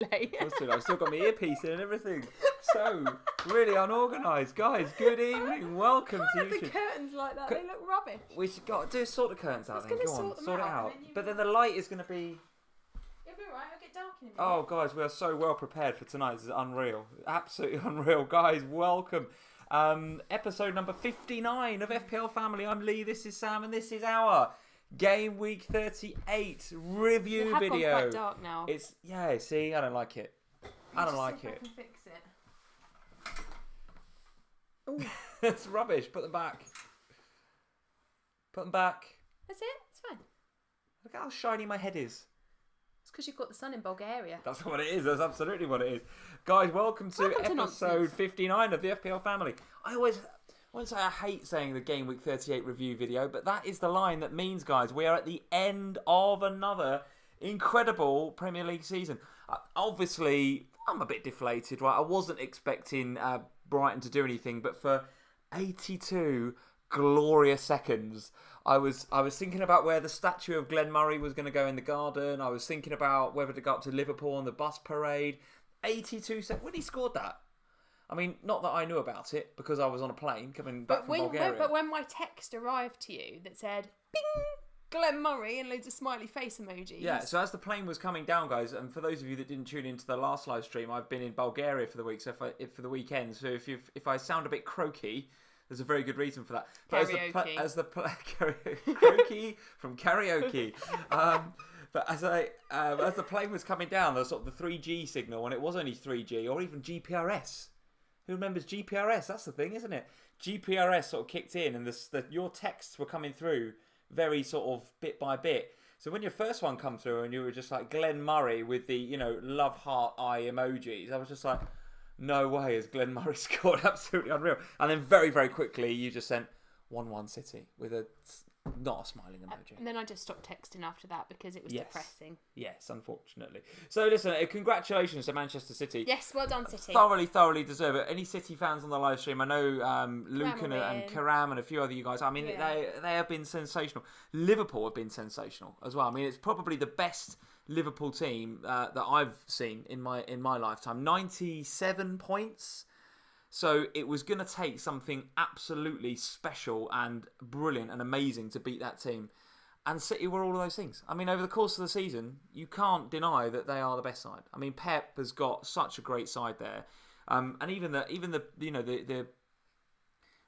I've still got my earpiece in and everything. So, really unorganised. Guys, good evening. Welcome to YouTube. The curtains like that, they look rubbish. We should sort the curtains out then. Go on, sort it out. But then the light is going to be... It'll be alright, it'll get dark in a minute. Oh, guys, we are so well prepared for tonight. This is unreal. Absolutely unreal. Guys, welcome. Episode number 59 of FPL Family. I'm Lee, this is Sam, and this is our Gameweek 38 review video. It's quite dark now. See, I don't like it. I don't like it. I can fix it. It's rubbish. Put them back. Put them back. That's it, it's fine. Look how shiny my head is. It's because you've got the sun in Bulgaria. That's what it is. That's absolutely what it is. Guys, welcome to episode 59 of the FPL Family. I won't say I hate saying the Game Week 38 review video, but that is the line that means, guys, we are at the end of another incredible Premier League season. Obviously, I'm a bit deflated, right? I wasn't expecting Brighton to do anything, but for 82 glorious seconds, I was thinking about where the statue of Glenn Murray was going to go in the garden. I was thinking about whether to go up to Liverpool on the bus parade. 82 seconds. When he scored that, I mean, not that I knew about it because I was on a plane coming back from Bulgaria. But when my text arrived to you that said, bing, Glenn Murray and loads of smiley face emojis. Yeah, so as the plane was coming down, guys, and for those of you that didn't tune into the last live stream, I've been in Bulgaria for the week, so for the weekend. So if I sound a bit croaky, there's a very good reason for that. Karaoke. Croaky from karaoke. But as the plane was coming down, there was sort of the 3G signal, and it was only 3G or even GPRS. Who remembers GPRS? That's the thing, isn't it? GPRS sort of kicked in, and your texts were coming through very sort of bit by bit. So when your first one come through, and you were just like Glenn Murray with the love heart eye emojis, I was just like, no way has Glenn Murray scored. Absolutely unreal. And then very, very quickly, you just sent 1-1 City with not a smiling emoji. And then I just stopped texting after that because it was depressing. Yes, unfortunately. So listen, congratulations to Manchester City. Yes, well done, City. Thoroughly deserve it. Any City fans on the live stream? I know Luke and Karam and a few other you guys. I mean, they have been sensational. Liverpool have been sensational as well. I mean, it's probably the best Liverpool team that I've seen in my lifetime. 97 points. So it was going to take something absolutely special and brilliant and amazing to beat that team. And City were all of those things. I mean, over the course of the season, you can't deny that they are the best side. I mean, Pep has got such a great side there. And even the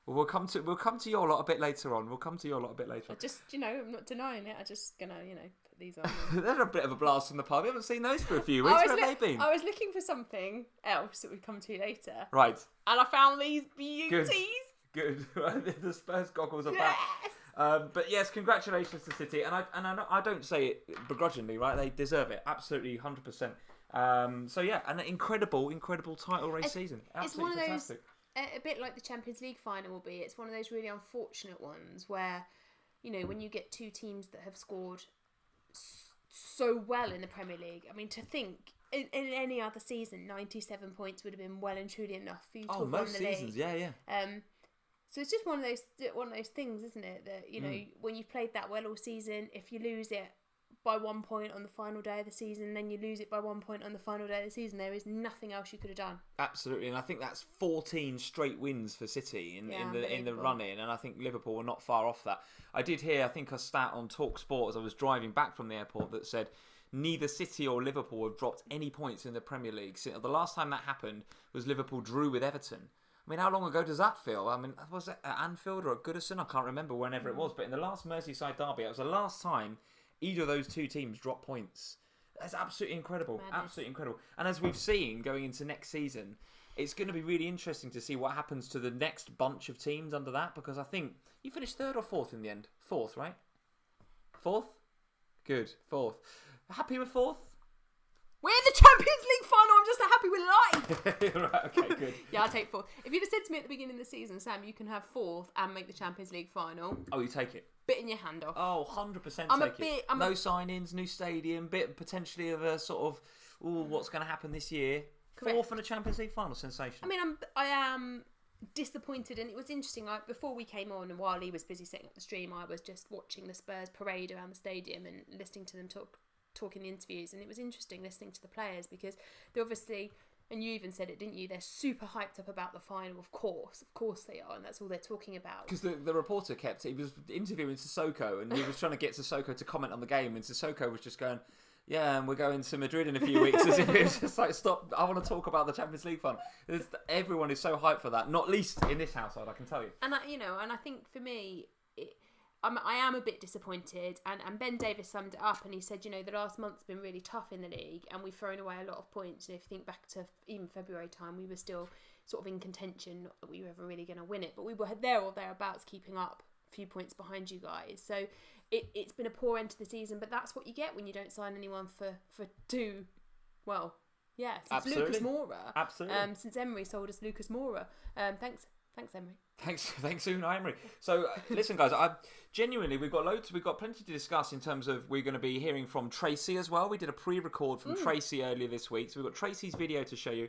we'll come to your lot a bit later on. I'm not denying it. I'm just gonna, put these on. They're a bit of a blast from the pub. We haven't seen those for a few weeks. Where have they been? I was looking for something else that we'd come to later. Right. And I found these beauties. Good. The Spurs goggles are back. But yes, congratulations to City, and I don't say it begrudgingly, right? They deserve it, absolutely, 100%. So yeah, an incredible title race season. Absolutely it's one of fantastic. Those, a bit like the Champions League final will be. It's one of those really unfortunate ones where, when you get two teams that have scored so well in the Premier League. I mean, to think in any other season, 97 points would have been well and truly enough for you to have won the league. Yeah. So it's just one of those things, isn't it? That when you've played that well all season, if you lose it by 1 point on the final day of the season, then you lose it by 1 point on the final day of the season, there is nothing else you could have done. Absolutely, and I think that's 14 straight wins for City in the run-in, and I think Liverpool were not far off that. I did hear, I think, a stat on TalkSport as I was driving back from the airport that said neither City or Liverpool have dropped any points in the Premier League. So the last time that happened was Liverpool drew with Everton. I mean, how long ago does that feel? I mean, was it at Anfield or at Goodison? I can't remember whenever it was, but in the last Merseyside derby, it was the last time either of those two teams dropped points. That's absolutely incredible. Madness. Absolutely incredible. And as we've seen going into next season, it's going to be really interesting to see what happens to the next bunch of teams under that, because I think you finished third or fourth in the end? Fourth, right? Fourth? Good. Fourth. Happy with fourth? We're in the Champions League final. I'm just happy with life. Right, okay, good. Yeah, I'll take fourth. If you'd have said to me at the beginning of the season, Sam, you can have fourth and make the Champions League final. Oh, you take it? Bit in your hand off. Oh, 100% take it. No signings, new stadium, bit potentially of a sort of, what's going to happen this year? Correct. Fourth in a Champions League final, sensation. I mean, I am disappointed, and it was interesting. Before we came on, and while he was busy setting up the stream, I was just watching the Spurs parade around the stadium and listening to them talk talk in the interviews, and it was interesting listening to the players because they're obviously, and you even said it, didn't you? They're super hyped up about the final, of course they are, and that's all they're talking about. Because the reporter he was interviewing Sissoko, and he was trying to get Sissoko to comment on the game, and Sissoko was just going, yeah, and we're going to Madrid in a few weeks, as if it was just like, stop, I want to talk about the Champions League fun. Everyone is so hyped for that, not least in this household, I can tell you. And I think for me, I am a bit disappointed, and Ben Davis summed it up, and he said, the last month's been really tough in the league, and we've thrown away a lot of points. And if you think back to even February time, we were still sort of in contention, not that we were ever really going to win it, but we were there or thereabouts, keeping up a few points behind you guys. So it's been a poor end to the season, but that's what you get when you don't sign anyone for two. Well, yeah, since Absolutely. Lucas Moura. Absolutely. Since Emery sold us Lucas Moura. Thanks, Emery. Thanks, Unai Emery. So, listen, guys, we've got plenty to discuss in terms of, we're going to be hearing from Tracy as well. We did a pre-record from Tracy earlier this week, so we've got Tracy's video to show you.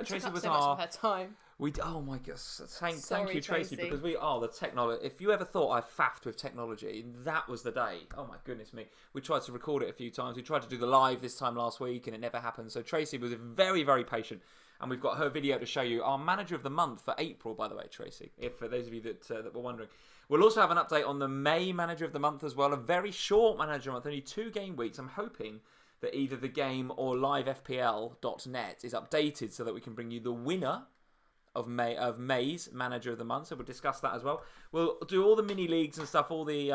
Tracy was so much of her time. Oh my gosh! Thank you, Tracy, because we are the technology. If you ever thought I faffed with technology, that was the day. Oh my goodness me! We tried to record it a few times. We tried to do the live this time last week, and it never happened. So Tracy was very, very patient, and we've got her video to show you. Our manager of the month for April, by the way, Tracy. If for those of you that were wondering, we'll also have an update on the May manager of the month as well. A very short manager month, only 2 game weeks. I'm hoping that either the game or livefpl.net is updated so that we can bring you the winner of May's manager of the month. So we'll discuss that as well. We'll do all the mini leagues and stuff, all the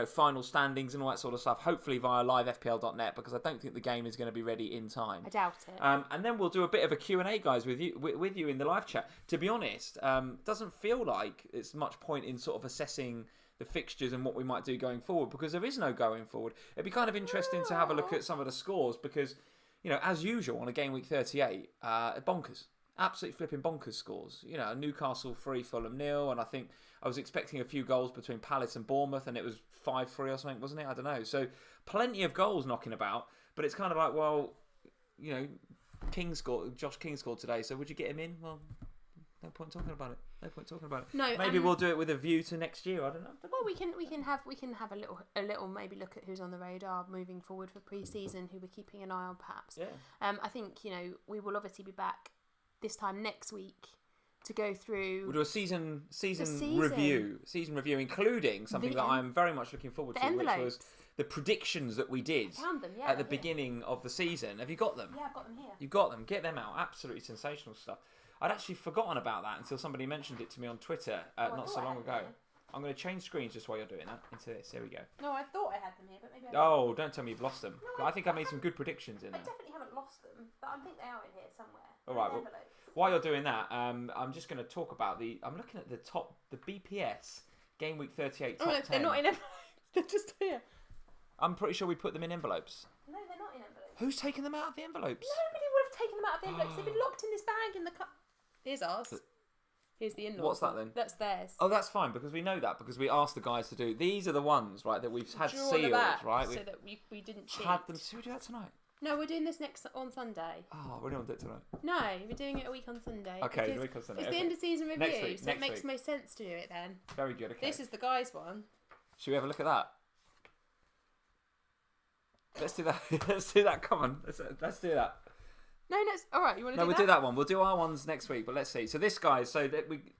final standings and all that sort of stuff, hopefully via livefpl.net, because I don't think the game is going to be ready in time. I doubt it. And then we'll do a bit of a Q&A, guys, with you in the live chat. To be honest, doesn't feel like it's much point in sort of assessing the fixtures and what we might do going forward, because there is no going forward. It'd be kind of interesting to have a look at some of the scores, because, as usual on a game week 38, bonkers. Absolutely flipping bonkers scores. Newcastle 3, Fulham 0, and I think I was expecting a few goals between Palace and Bournemouth, and it was 5-3 or something, wasn't it? I don't know. So plenty of goals knocking about, but it's kind of like, well, Josh King scored today, so would you get him in? Well, no point talking about it. No, maybe we'll do it with a view to next year. I don't know. Well, we can have a little maybe look at who's on the radar moving forward for pre-season, who we're keeping an eye on, perhaps. Yeah. I think we will obviously be back this time next week to go through. We'll do a season review, including something that I'm very much looking forward to, which was the predictions that we did at the beginning of the season. Have you got them? Yeah, I've got them here. You've got them. Get them out. Absolutely sensational stuff. I'd actually forgotten about that until somebody mentioned it to me on Twitter not so long ago. I'm going to change screens just while you're doing that into this. Here we go. No, I thought I had them here, but maybe don't tell me you've lost them. No, I think I made some good predictions in there. I definitely haven't lost them, but I think they are in here somewhere. All right. Well, while you're doing that, I'm just going to talk about I'm looking at the BPS Gameweek 38 top 10. They're not in envelopes. They're just here. I'm pretty sure we put them in envelopes. No, they're not in envelopes. Who's taken them out of the envelopes? Nobody would have taken them out of the envelopes. They've been locked in this bag in the cup. Here's ours. Here's the in-laws. What's that then? That's theirs. Oh, that's fine, because we know that, because we asked the guys to do. These are the ones, right, that we've had sealed, right? So that we didn't cheat. Had them. Should we do that tonight? No, we're doing this on Sunday. Oh, we're not doing it tonight. No, we're doing it a week on Sunday. Okay, a week on Sunday. It's the end of season review, Next week, it makes most sense to do it then. Very good. Okay. This is the guys' one. Should we have a look at that? Let's do that. Let's do that. Come on, let's do that. No, all right. You want to do that? No, we'll do that one. We'll do our ones next week. But let's see. So this, guys. So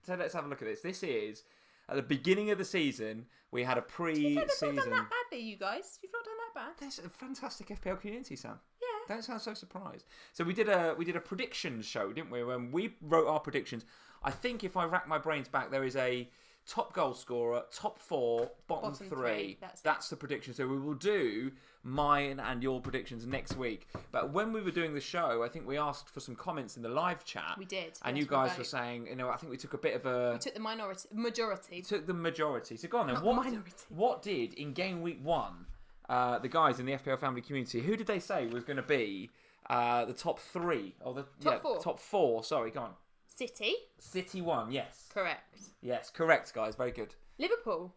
let's have a look at this. This is at the beginning of the season. We had a pre-season. You've not done that badly, you guys. You've not done that bad. There's a fantastic FPL community, Sam. Yeah. Don't sound so surprised. So we did a predictions show, didn't we? When we wrote our predictions, I think if I rack my brains back, there is a top goal scorer, top 4, bottom 3. That's the prediction. So we will do mine and your predictions next week. But when we were doing the show, I think we asked for some comments in the live chat. We did. And you guys were saying, I think we took a bit of a... We took the majority. Took the majority. So go on then. Not what did, in game week 1, the guys in the FPL Family community, who did they say was going to be the top 3? Or the top 4. Top 4, sorry, go on. City won, yes. Correct. Yes, correct, guys. Very good. Liverpool.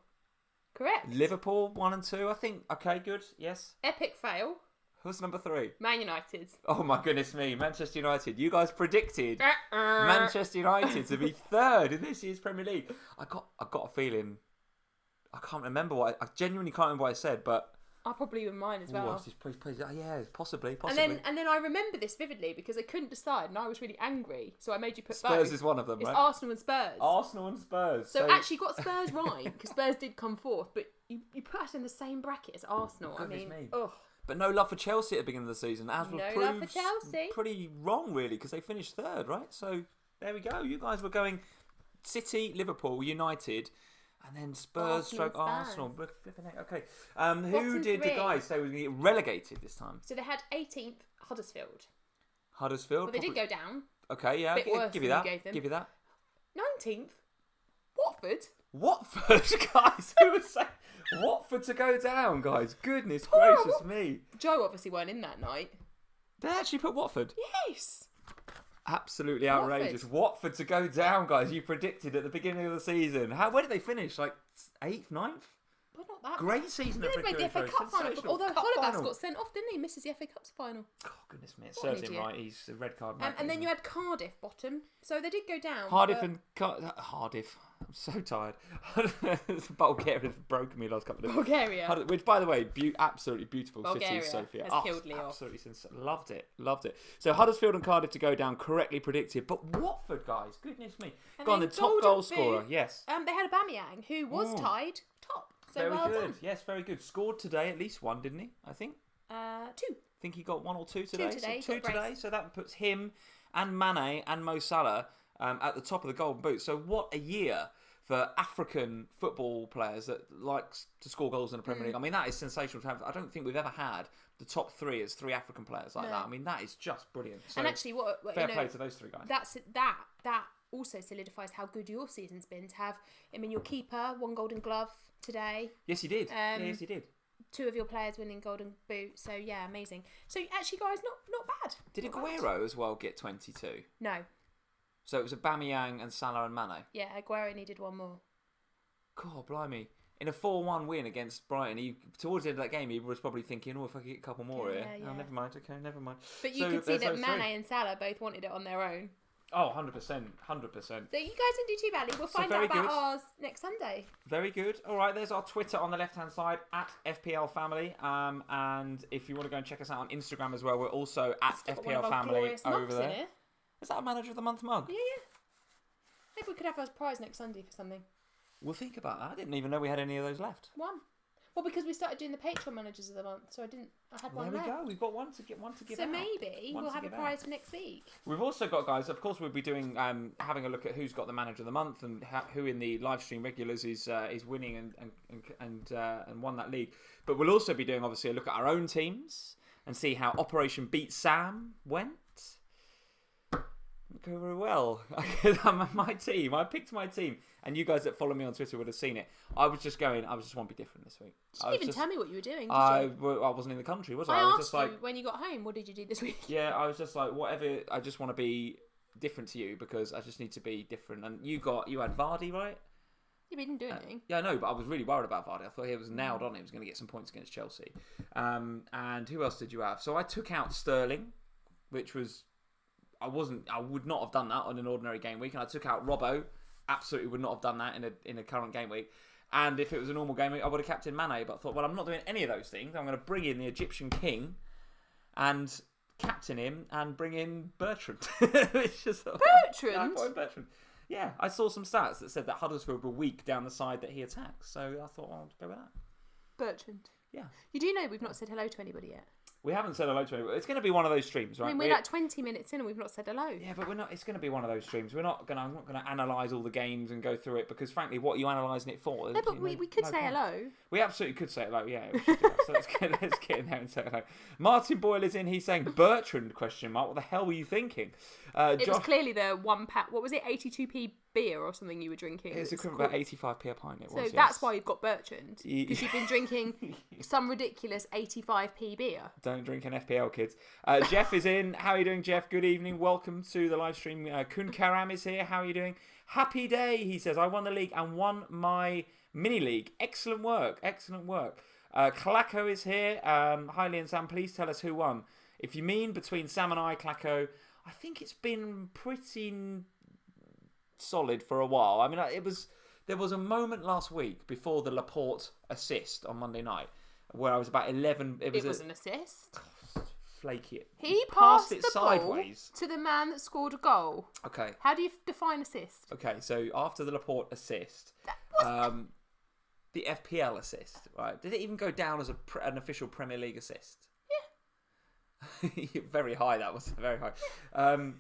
Correct. Liverpool 1 and 2, I think. Okay, good. Yes. Epic fail. Who's number 3? Man United. Oh my goodness me, Manchester United. You guys predicted Manchester United to be 3rd in this year's Premier League. I got a feeling. I genuinely can't remember what I said, but I'll probably with mine as well. Please, yeah, possibly. And then I remember this vividly because I couldn't decide and I was really angry. So I made you put Spurs both. is one of them, it's right? Arsenal and Spurs. Arsenal and Spurs. So actually got Spurs right because Spurs did come fourth, but you put us in the same bracket as Arsenal. Goodness me. Ugh. But no love for Chelsea at the beginning of the season, as was love for Chelsea. Pretty wrong, really, because they finished third, right? So there we go. You guys were going City, Liverpool, United, and then Spurs, Arsenal. Okay. Who did the guys say was going to get relegated this time? So they had 18th Huddersfield. Huddersfield? Well, they did go down. Okay, yeah. Give you that. Give you that. 19th, Watford. Watford, guys. Who was saying Watford to go down, guys? Goodness gracious me. Joe obviously weren't in that night. They actually put Watford? Yes. Absolutely outrageous. Watford to go down, guys. You predicted at the beginning of the season. Where did they finish? Like 8th, 9th? But not that great season. They made the FA Cup final. Although Holebas got sent off, didn't he? Misses the FA Cup's final. Oh, goodness me. It serves him right. He's a red card. And then you had Cardiff bottom. So they did go down. Cardiff. I'm so tired. Bulgaria has broken me last couple of days. Bulgaria. Which, by the way, absolutely beautiful Bulgaria city, Sofia. has killed Leo. Absolutely loved it. So Huddersfield and Cardiff to go down, correctly predicted. But Watford, guys, goodness me. And go on, the top goal scorer, yes. They had Aubameyang, who was tied top. So very well good. done. Yes, very good. Scored today, at least one, didn't he? I think. 2. I think he got 1 or 2 today. Two today. So that puts him and Mane and Mo Salah at the top of the Golden Boot. So what a year for African football players that likes to score goals in the Premier League. I mean, that is sensational to have. I don't think we've ever had the top 3 as 3 African players like that. I mean, that is just brilliant. So and actually, fair play to those 3 guys. That also solidifies how good your season's been to have. I mean, your keeper won Golden Glove today. Yes, he did. Yes, he did. 2 of your players winning Golden Boot. So yeah, amazing. So actually, guys, not bad. Did Aguero as well get 22? No. So it was Aubameyang and Salah and Mane? Yeah, Aguero needed 1 more. God, blimey. In a 4-1 win against Brighton, towards the end of that game, he was probably thinking, if I could get a couple more here. Yeah. Oh, never mind. Okay, never mind. But you could see that Mane and Salah both wanted it on their own. Oh, 100%. 100%. So you guys didn't do too badly. We'll find out about ours next Sunday. Very good. All right, there's our Twitter on the left-hand side, at FPL Family. And if you want to go and check us out on Instagram as well, we're also at FPL Family over there. Is that a Manager of the Month mug? Yeah. Maybe we could have a prize next Sunday for something. We'll think about that. I didn't even know we had any of those left. 1. Well, because we started doing the Patreon Managers of the Month, so I had one left. There we go. We've got one to give out. So maybe we'll have a prize for next week. We've also got, guys, of course, we'll be doing having a look at who's got the Manager of the Month and who in the live stream regulars is winning and won that league. But we'll also be doing, obviously, a look at our own teams and see how Operation Beat Sam went. Go very well. My team. I picked my team, and you guys that follow me on Twitter would have seen it. I just want to be different this week. You didn't even tell me what you were doing, did I wasn't in the country, was I? I was just asked you when you got home, what did you do this week? Yeah, I was just like, whatever. I just want to be different to you because I just need to be different. And you had Vardy, right? Yeah, but he didn't do anything. Yeah, I know, but I was really worried about Vardy. I thought he was nailed on. He was going to get some points against Chelsea. And who else did you have? So I took out Sterling, which was... I would not have done that on an ordinary game week, and I took out Robbo. Absolutely would not have done that in a current game week. And if it was a normal game week, I would have captained Mane. But I thought, well, I'm not doing any of those things. I'm going to bring in the Egyptian king and captain him and bring in Bertrand. Bertrand? Yeah, I saw some stats that said that Huddersfield were weak down the side that he attacks. So I thought, well, I'll go with that. Bertrand. Yeah. You do know we've not said hello to anybody yet. We haven't said hello to anybody. It's going to be one of those streams, right? I mean, we're like 20 minutes in and we've not said hello. Yeah, but we're not. It's going to be one of those streams. I'm not going to analyse all the games and go through it because, frankly, what are you analysing it for? No, but we could say hello. We absolutely could say hello. Yeah, we should do that. So let's get in there and say hello. Martin Boyle is in. He's saying Bertrand ? What the hell were you thinking? It was clearly the 1 pack. What was it? 82p beer or something you were drinking. It's equivalent about 85p a pint. So that's why you've got Bertrand, because you've been drinking some ridiculous 85p beer. Don't drink an FPL, kids. Jeff is in. How are you doing, Jeff? Good evening. Welcome to the live stream. Kun Karam is here. How are you doing? Happy day, he says. I won the league and won my mini league. Excellent work. Excellent work. Clacko is here. Hi, Lee and Sam. Please tell us who won. If you mean between Sam and I, Clacko, I think it's been pretty solid for a while. I mean, there was a moment last week before the Laporte assist on Monday night where I was about 11. It was an assist. Flaky. He passed it the sideways ball to the man that scored a goal. Okay. How do you define assist? Okay, so after the Laporte assist, the FPL assist, right? Did it even go down as an official Premier League assist? Yeah. Very high, that was very high.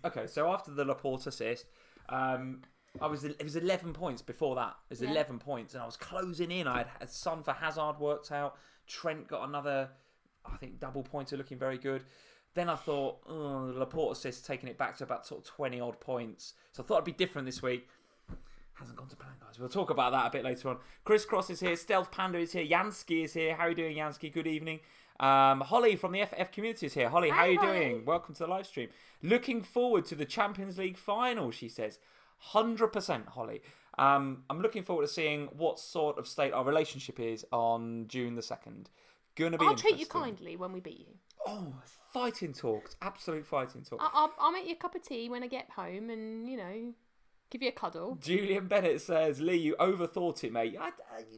Okay, so after the Laporte assist, it was 11 points before that. It was 11 points, and I was closing in. I had Son for Hazard worked out. Trent got another, I think, double pointer, looking very good. Then I thought, the Laporte assist, taking it back to about sort of 20 odd points. So I thought it'd be different this week. Hasn't gone to plan, guys. We'll talk about that a bit later on. Chris Cross is here. Stealth Panda is here. Yansky is here. How are you doing, Yansky? Good evening. Holly from the FF community is here. Holly, how are you doing? Welcome to the live stream. Looking forward to the Champions League final, she says. 100%, Holly. I'm looking forward to seeing what sort of state our relationship is on June the 2nd. I'll treat you kindly when we beat you. Oh, fighting talks. Absolute fighting talks. I'll make you a cup of tea when I get home and, give you a cuddle. Julian Bennett says, Lee, you overthought it, mate.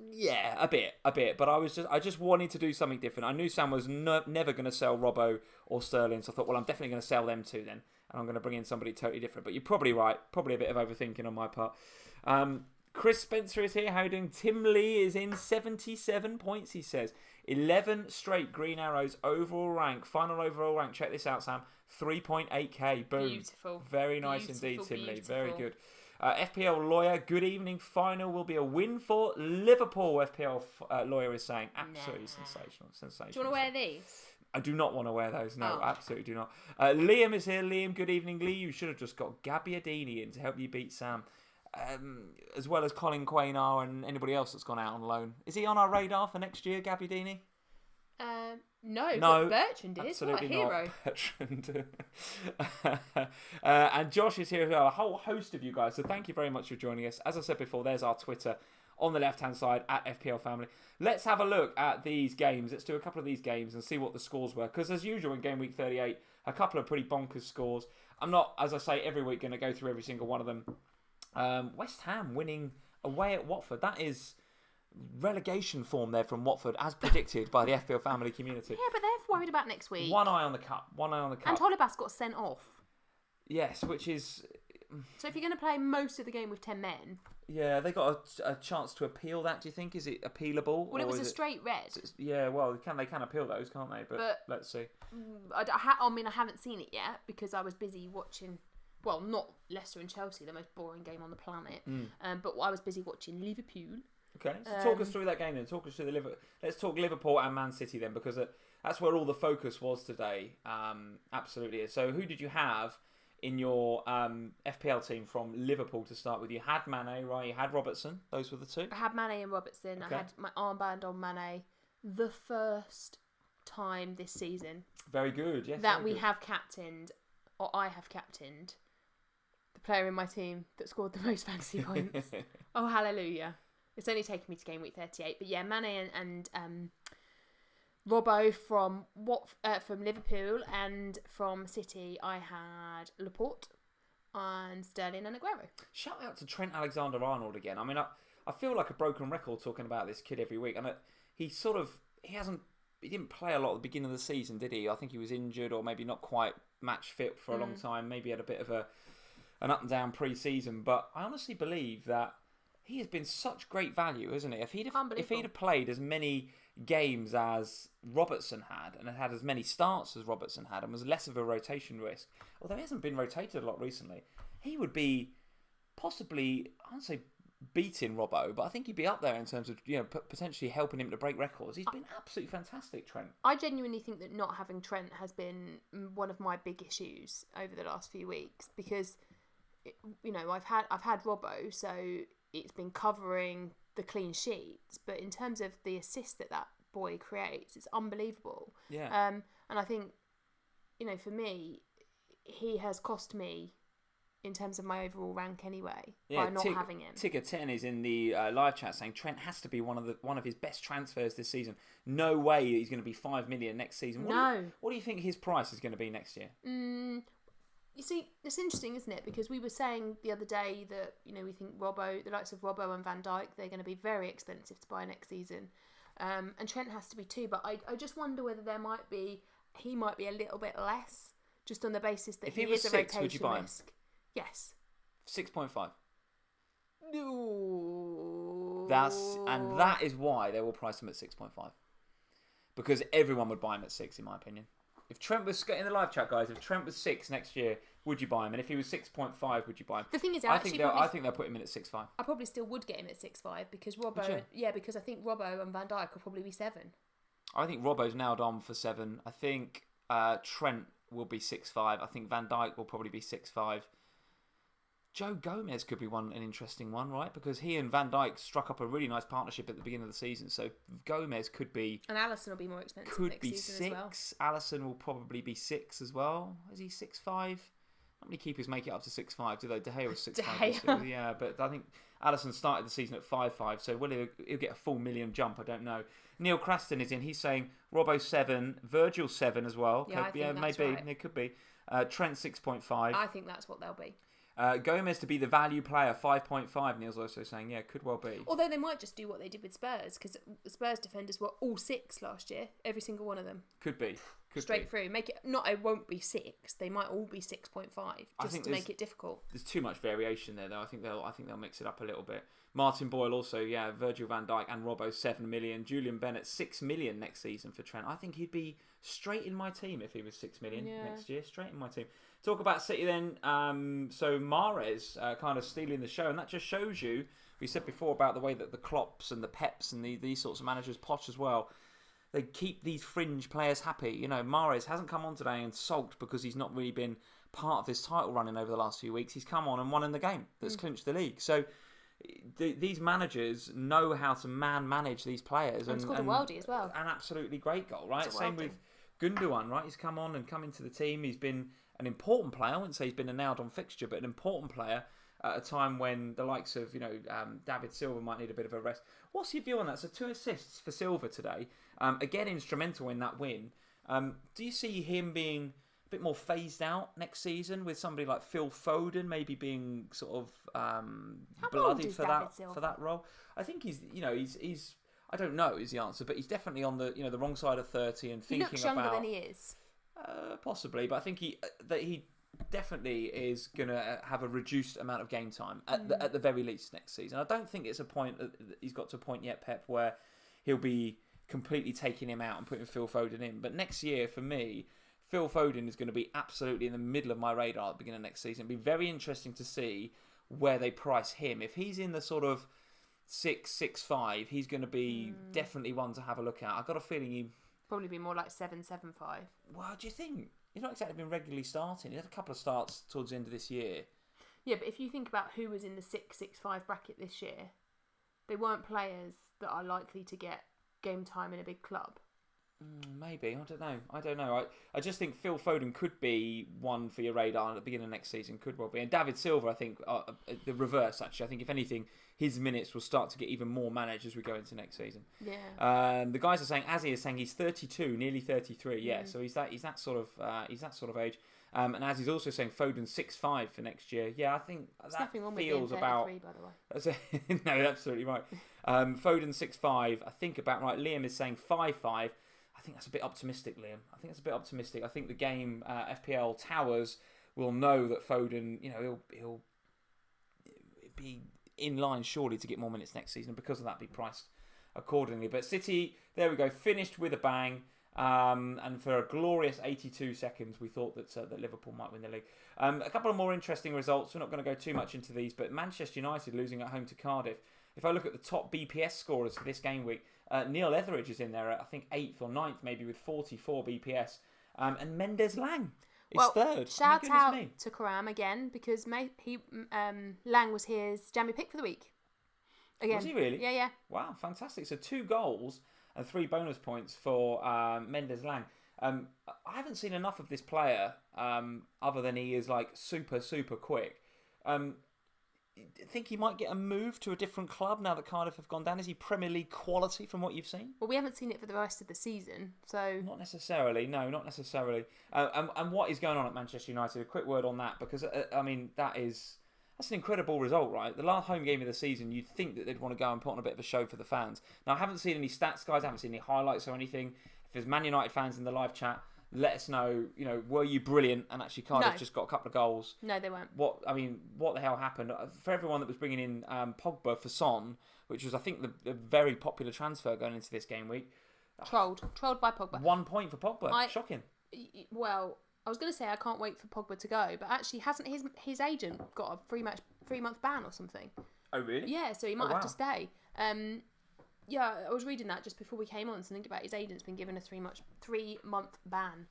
Yeah, a bit. But I just wanted to do something different. I knew Sam was never going to sell Robbo or Sterling, so I thought, well, I'm definitely going to sell them too then. And I'm going to bring in somebody totally different. But you're probably right. Probably a bit of overthinking on my part. Chris Spencer is here. How are you doing? Tim Lee is in 77 points, he says. 11 straight green arrows, overall rank, final overall rank. Check this out, Sam. 3.8k. Boom. Beautiful. Very nice indeed, Tim Lee. Very good. FPL Lawyer, good evening. Final will be a win for Liverpool, FPL Lawyer is saying. Absolutely sensational. Do you want to wear these? I do not want to wear those. No, absolutely do not. Liam is here. Liam, good evening. Lee, you should have just got Gabbiadini in to help you beat Sam. As well as Colin Quaynar and anybody else that's gone out on loan. Is he on our radar for next year, Gabbiadini? No, but Bertrand is. What a hero. Bertrand. And Josh is here as well. A whole host of you guys. So thank you very much for joining us. As I said before, there's our Twitter on the left-hand side at FPL Family. Let's have a look at these games. Let's do a couple of these games and see what the scores were. Because as usual in Gameweek 38, a couple of pretty bonkers scores. I'm not, as I say, every week going to go through every single one of them. West Ham winning away at Watford. That is relegation form there from Watford, as predicted by the FPL Family community. Yeah, but they're worried about next week. One eye on the cup. And Holebas got sent off. Yes, which is... So if you're going to play most of the game with 10 men... Yeah, they got a chance to appeal that, do you think? Is it appealable? Well, it was a straight red. Yeah, well, they can appeal those, can't they? But let's see. I haven't seen it yet because I was busy watching... Well, not Leicester and Chelsea, the most boring game on the planet. But I was busy watching Liverpool. Okay, so talk us through that game then. Talk us through Let's talk Liverpool and Man City then, because that's where all the focus was today. Absolutely. So who did you have in your FPL team from Liverpool to start with? You had Mane, right? You had Robertson. Those were the two. I had Mane and Robertson. Okay. I had my armband on Mane the first time this season. Very good. Yes. That we have captained, or I have captained, the player in my team that scored the most fantasy points. Oh, hallelujah. It's only taken me to Gameweek 38. But yeah, Mane and Robbo from Liverpool, and from City I had Laporte and Sterling and Aguero. Shout out to Trent Alexander-Arnold again. I mean, I feel like a broken record talking about this kid every week. And he didn't play a lot at the beginning of the season, did he? I think he was injured or maybe not quite match fit for a long time. Maybe had a bit of an up and down pre-season. But I honestly believe that he has been such great value, isn't he? If he'd have played as many games as Robertson had, and had as many starts as Robertson had, and was less of a rotation risk, although he hasn't been rotated a lot recently, he would be possibly, I wouldn't say beating Robbo, but I think he'd be up there in terms of potentially helping him to break records. He's been absolutely fantastic, Trent. I genuinely think that not having Trent has been one of my big issues over the last few weeks, because I've had Robbo, so it's been covering the clean sheets, but in terms of the assist that boy creates, it's unbelievable. Yeah. And I think, for me, he has cost me in terms of my overall rank anyway, by not having him. Tigger10 is in the live chat saying Trent has to be one of his best transfers this season. No way he's going to be 5 million next season. What do you think his price is going to be next year? You see, it's interesting, isn't it? Because we were saying the other day that, we think the likes of Robbo and Van Dijk, they're going to be very expensive to buy next season. And Trent has to be 2, but I just wonder whether he might be a little bit less, just on the basis that if he was is a 6, rotation would you buy him? risk. Yes. 6.5. No. That is why they will price him at 6.5. Because everyone would buy him at 6, in my opinion. If Trent was in the live chat, guys, if Trent was 6 next year, would you buy him? And if he was 6.5, would you buy him? The thing is, I think they'll put him in at 6.5. I probably still would get him at 6.5 because Robbo. Yeah, because I think Robbo and Van Dijk will probably be 7. I think Robbo's nailed on for 7. I think Trent will be 6.5. I think Van Dijk will probably be 6.5. Joe Gomez could be an interesting one, right? Because he and Van Dijk struck up a really nice partnership at the beginning of the season. So Gomez could be... And Alisson will be more expensive next season 6. As well. Alisson will probably be 6 as well. Is he 6.5? Not many keepers make it up to 6.5, do they? De Gea was 6.5. Yeah, but I think Alisson started the season at 5.5. So will he'll get a full million jump? I don't know. Neil Craston is in. He's saying Robbo 7, Virgil 7 as well. Yeah, I think that's maybe. Right. It could be. Trent 6.5. I think that's what they'll be. Gomez to be the value player, 5.5. Neil's also saying, yeah, could well be. Although they might just do what they did with Spurs, because the Spurs defenders were all 6 last year, every single one of them. Could be. Straight through. Make it not. It won't be 6. They might all be 6.5, just to make it difficult. There's too much variation there, though. I think they'll mix it up a little bit. Martin Boyle also, yeah. Virgil van Dijk and Robbo 7 million. Julian Bennett 6 million next season for Trent. I think he'd be straight in my team if he was 6 million next year. Straight in my team. Talk about City then. So Mahrez kind of stealing the show, and that just shows you. We said before about the way that the Klopps and the Peps and these sorts of managers, Poch as well, they keep these fringe players happy. You know, Mahrez hasn't come on today and sulked because he's not really been part of this title running over the last few weeks. He's come on and won in the game that's clinched the league. So these managers know how to manage these players. And scored a worldie as well. An absolutely great goal, right? Same with Gundogan, right? He's come on and come into the team. He's been an important player. I wouldn't say he's been a nailed-on fixture, but an important player at a time when the likes of, David Silva might need a bit of a rest. What's your view on that? So 2 assists for Silva today. Again, instrumental in that win. Do you see him being a bit more phased out next season with somebody like Phil Foden maybe being sort of blooded for that role? I think he's I don't know is the answer, but he's definitely on the wrong side of 30 and thinking about... He looks younger than he is. Possibly, but I think he definitely is going to have a reduced amount of game time at the very least next season. I don't think it's a point that he's got to a point yet, Pep, where he'll be completely taking him out and putting Phil Foden in. But next year, for me, Phil Foden is going to be absolutely in the middle of my radar at the beginning of next season. It'll be very interesting to see where they price him. If he's in the sort of 6.5, he's going to be definitely one to have a look at. I've got a feeling he... Probably be more like 7.75. Well, do you think? He's not exactly been regularly starting. He had a couple of starts towards the end of this year. Yeah, but if you think about who was in the 6.65 bracket this year, they weren't players that are likely to get game time in a big club. Maybe. I don't know. I just think Phil Foden could be one for your radar at the beginning of next season. Could well be. And David Silva, I think, the reverse, actually. I think, if anything, his minutes will start to get even more managed as we go into next season. Yeah. The guys are saying, Azzy is saying he's 32, nearly 33. Yeah, so he's that sort of age. And Azzy's also saying Foden 6'5" for next year. Yeah, I think that feels about... by the way. No, absolutely right. Foden 6'5", I think about right. Liam is saying 5'5". I think that's a bit optimistic, Liam. I think the game FPL Towers will know that Foden, he'll be in line surely to get more minutes next season, and because of that, be priced accordingly. But City, there we go, finished with a bang. And for a glorious 82 seconds, we thought that Liverpool might win the league. A couple of more interesting results. We're not going to go too much into these, but Manchester United losing at home to Cardiff. If I look at the top BPS scorers for this game week, Neil Etheridge is in there at, I think, 8th or 9th, maybe, with 44 BPS. And Mendes Lang is third. Shout out to Karam again, because Lang was his jammy pick for the week. Again. Was he really? Yeah. Wow, fantastic. So 2 goals and 3 bonus points for Mendes Lang. I haven't seen enough of this player other than he is like super, super quick. Think he might get a move to a different club now that Cardiff have gone down? Is he Premier League quality from what you've seen? Well, we haven't seen it for the rest of the season, so... Not necessarily, no, not necessarily. And what is going on at Manchester United? A quick word on that, because, that is That's an incredible result, right? The last home game of the season, you'd think that they'd want to go and put on a bit of a show for the fans. Now, I haven't seen any stats, guys. I haven't seen any highlights or anything. If there's Man United fans in the live chat, let us know, were you brilliant? And actually Cardiff just got a couple of goals. No, they weren't. What the hell happened? For everyone that was bringing in Pogba for Son, which was, I think, the very popular transfer going into this game week. Trolled by Pogba. 1 point for Pogba. Shocking. Well, I was going to say I can't wait for Pogba to go, but actually hasn't his agent got a 3-month ban or something? Oh, really? Yeah, so he might have to stay. Yeah, I was reading that just before we came on, something about his agent's been given a 3-month ban.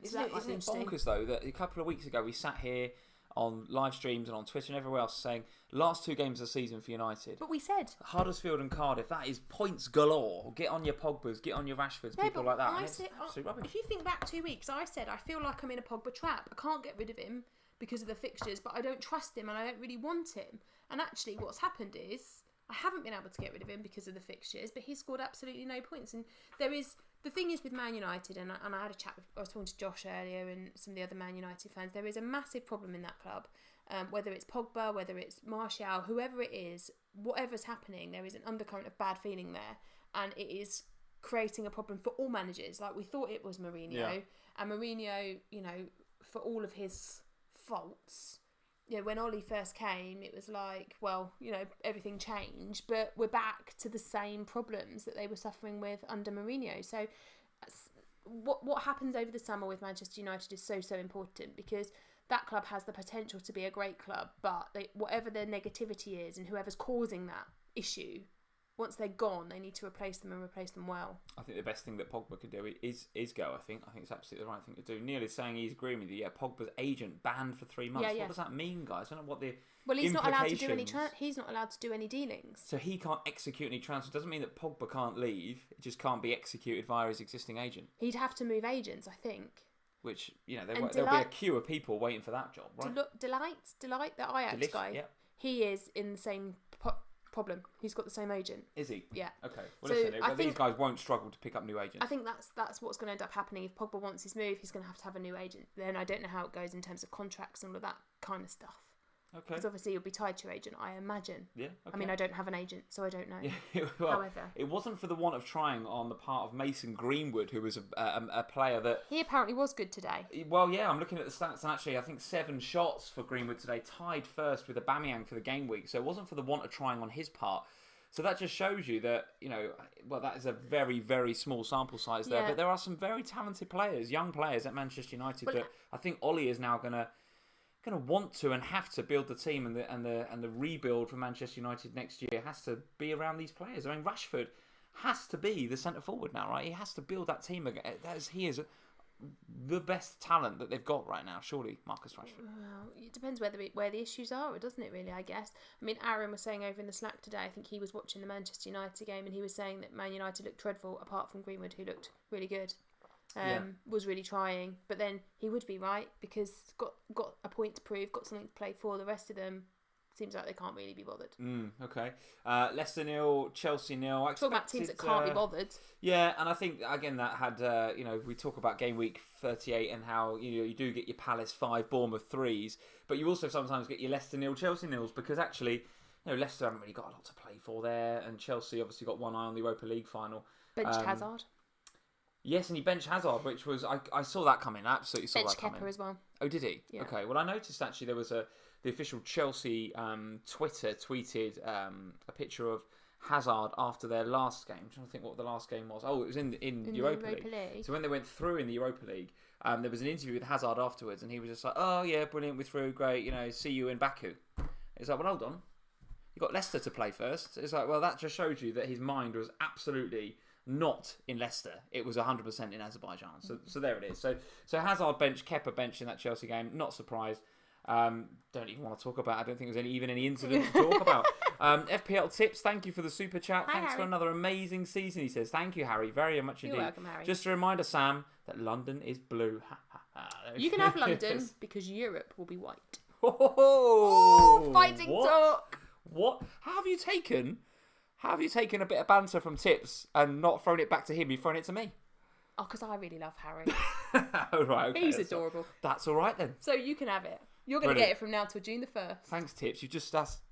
Isn't it bonkers, though, that a couple of weeks ago we sat here on live streams and on Twitter and everywhere else saying last 2 games of the season for United. But we said Huddersfield and Cardiff, that is points galore. Get on your Pogbas, get on your Rashfords, people like that. Absolute rubbish. If you think back 2 weeks, I said I feel like I'm in a Pogba trap. I can't get rid of him because of the fixtures, but I don't trust him and I don't really want him. And actually what's happened is I haven't been able to get rid of him because of the fixtures, but he's scored absolutely no points. And the thing is with Man United, and I had a chat I was talking to Josh earlier and some of the other Man United fans, there is a massive problem in that club. Whether it's Pogba, whether it's Martial, whoever it is, whatever's happening, there is an undercurrent of bad feeling there, and it is creating a problem for all managers. Like we thought it was Mourinho, and Mourinho, for all of his faults, when Ollie first came, it was like, well, everything changed, but we're back to the same problems that they were suffering with under Mourinho. So what happens over the summer with Manchester United is so important, because that club has the potential to be a great club, but whatever their negativity is and whoever's causing that issue, once they're gone, they need to replace them and replace them well. I think the best thing that Pogba could do is go. I think it's absolutely the right thing to do. Neil is saying he's agreeing with you. Yeah, Pogba's agent banned for 3 months. What does that mean, guys? I don't know what the he's not allowed to do any. He's not allowed to do any dealings. So he can't execute any transfers. Doesn't mean that Pogba can't leave. It just can't be executed via his existing agent. He'd have to move agents, I think. Which there'll be a queue of people waiting for that job, right? Delight, the Ajax guy. Yeah. He is in the same problem. He's got the same agent. Is he? Yeah. Okay. Well, so listen, these guys won't struggle to pick up new agents. I think that's what's going to end up happening. If Pogba wants his move, he's going to have a new agent. Then I don't know how it goes in terms of contracts and all of that kind of stuff. Okay. Because obviously you'll be tied to your agent, I imagine. Yeah. Okay. I mean, I don't have an agent, so I don't know. Yeah, well, however, it wasn't for the want of trying on the part of Mason Greenwood, who was a player that... He apparently was good today. Well, yeah, I'm looking at the stats, and actually I think 7 shots for Greenwood today, tied first with Aubameyang for the game week. So it wasn't for the want of trying on his part. So that just shows you that, that is a very, very small sample size there. Yeah. But there are some very talented players, young players at Manchester United that I think Ollie is now going to want to and have to build the team, and the rebuild for Manchester United next year has to be around these players. I mean, Rashford has to be the centre forward now, right? He has to build that team again. He is the best talent that they've got right now, surely, Marcus Rashford. Well, it depends where the issues are, doesn't it? Really, I guess. I mean, Aaron was saying over in the Slack today, I think he was watching the Manchester United game, and he was saying that Man United looked dreadful, apart from Greenwood, who looked really good. Was really trying, but then he would be right, because got a point to prove, got something to play for. The rest of them seems like they can't really be bothered. Okay. Leicester 0, Chelsea 0. Talk about teams that can't be bothered. Yeah, and I think again that had we talk about game week 38 and how you do get your Palace 5, Bournemouth 3s, but you also sometimes get your Leicester 0, Chelsea 0s, because actually Leicester haven't really got a lot to play for there, and Chelsea obviously got one eye on the Europa League final. Benched Hazard. Yes, and he benched Hazard, which was... I saw that coming. I absolutely saw that coming. Kepa as well. Oh, did he? Yeah. Okay. Well, I noticed actually there was the official Chelsea Twitter tweeted a picture of Hazard after their last game. I'm trying to think what the last game was. Oh, it was in Europa League. So when they went through in the Europa League, there was an interview with Hazard afterwards, and he was just like, oh, yeah, brilliant, we're through, great, see you in Baku. It's like, well, hold on. You got Leicester to play first. It's like, well, that just shows you that his mind was absolutely... not in Leicester. It was 100% in Azerbaijan. So there it is. So Hazard bench, Kepa bench in that Chelsea game. Not surprised. Don't even want to talk about it. I don't think there's even any incident to talk about. FPL Tips, thank you for the super chat. Thanks Harry. For another amazing season, he says. Thank you, Harry, very much indeed. You're welcome, Harry. Just a reminder, Sam, that London is blue. You can have London because Europe will be white. Oh, fighting talk. What? How have you taken a bit of banter from Tips and not thrown it back to him? You've thrown it to me. Oh, because I really love Harry. Right, okay, He's adorable. That's all right then. So you can have it. You're going to get it from now till June the 1st. Thanks, Tips.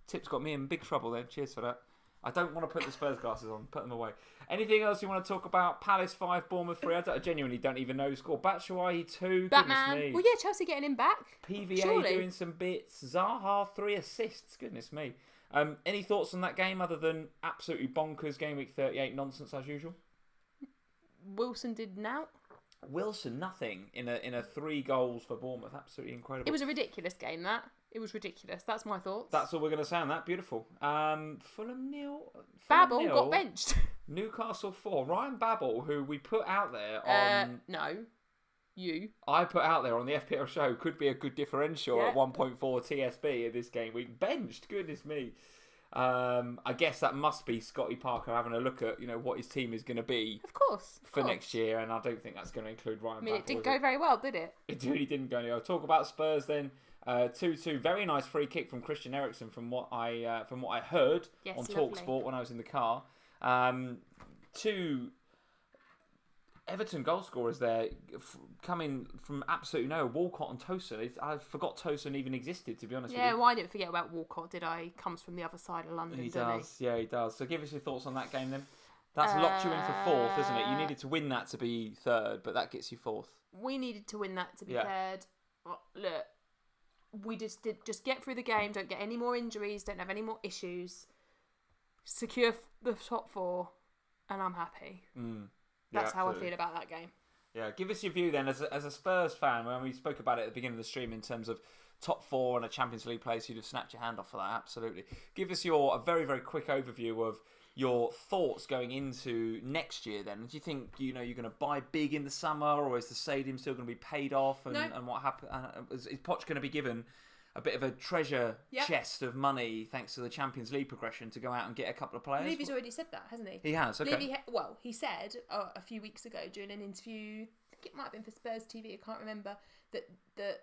Tips got me in big trouble then. Cheers for that. I don't want to put the Spurs glasses on. Put them away. Anything else you want to talk about? Palace 5, Bournemouth 3. I genuinely don't even know the score. Batshuayi 2. Batman. Goodness me. Well, yeah, Chelsea getting him back. PVA Surely. doing some bits. Zaha 3 assists. Goodness me. Any thoughts on that game other than absolutely bonkers Gameweek 38 nonsense as usual? Wilson did now. Wilson, nothing in a 3 goals for Bournemouth. Absolutely incredible. It was a ridiculous game, that. It was ridiculous. That's my thoughts. That's all we're going to say on that. Beautiful. Fulham nil. Babel got benched. Newcastle 4. Ryan Babel, who we put out there on... No. You. I put out there on the FPL show, could be a good differential at 1.4 TSB in this game. We benched. Goodness me. I guess that must be Scotty Parker having a look at what his team is going to be, of course, for next year, and I don't think that's going to include Ryan. It didn't go very well, did it? It really didn't go anywhere. Talk about Spurs then. 2-2, very nice free kick from Christian Eriksen from what I heard on TalkSport when I was in the car. 2 Everton goal scorers there coming from absolutely nowhere. Walcott and Tosun. I forgot Tosun even existed, to be honest with you. Yeah, well, I didn't forget about Walcott, did I? He comes from the other side of London, Yeah, he does. So give us your thoughts on that game then. That's locked you in for 4th, isn't it? You needed to win that to be 3rd, but that gets you 4th. We needed to win that to be 3rd. Well, look, we just get through the game, don't get any more injuries, don't have any more issues, secure the top 4, and I'm happy. That's how I feel about that game. Yeah, give us your view then as a Spurs fan. When we spoke about it at the beginning of the stream in terms of top 4 and a Champions League place, you'd have snapped your hand off for that. Absolutely. Give us a very, very quick overview of your thoughts going into next year then. Do you think you're going to buy big in the summer, or is the stadium still going to be paid off? And, and what happened? Is Poch going to be given a bit of a treasure chest of money thanks to the Champions League progression to go out and get a couple of players? Levy's already said that, hasn't he? He has, okay. He said a few weeks ago during an interview, I think it might have been for Spurs TV, I can't remember, that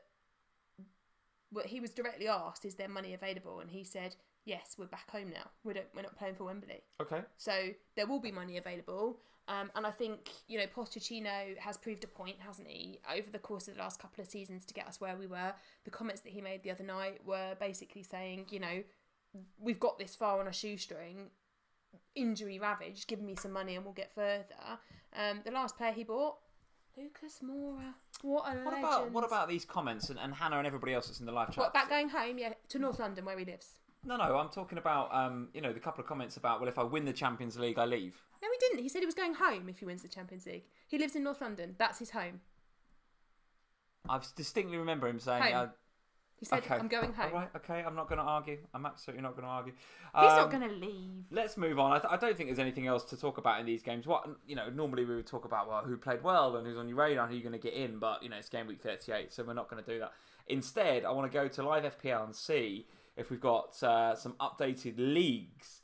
he was directly asked, is there money available? And he said, yes, we're back home now. We're not playing for Wembley. Okay. So there will be money available. And I think, Pochettino has proved a point, hasn't he, over the course of the last couple of seasons to get us where we were. The comments that he made the other night were basically saying, we've got this far on a shoestring, injury ravaged, give me some money and we'll get further. The last player he bought, Lucas Moura. What a legend. What about these comments and Hannah and everybody else that's in the live chat? What about going home? Yeah, to North London where he lives. No, I'm talking about, the couple of comments about, well, if I win the Champions League, I leave. No, he didn't. He said he was going home if he wins the Champions League. He lives in North London. That's his home. I distinctly remember him saying... Home. He said, I'm going home. All right, okay, I'm not going to argue. I'm absolutely not going to argue. He's not going to leave. Let's move on. I don't think there's anything else to talk about in these games. Normally we would talk about, well, who played well and who's on your radar and who you're going to get in, but, it's game week 38, so we're not going to do that. Instead, I want to go to Live FPL and see if we've got some updated leagues.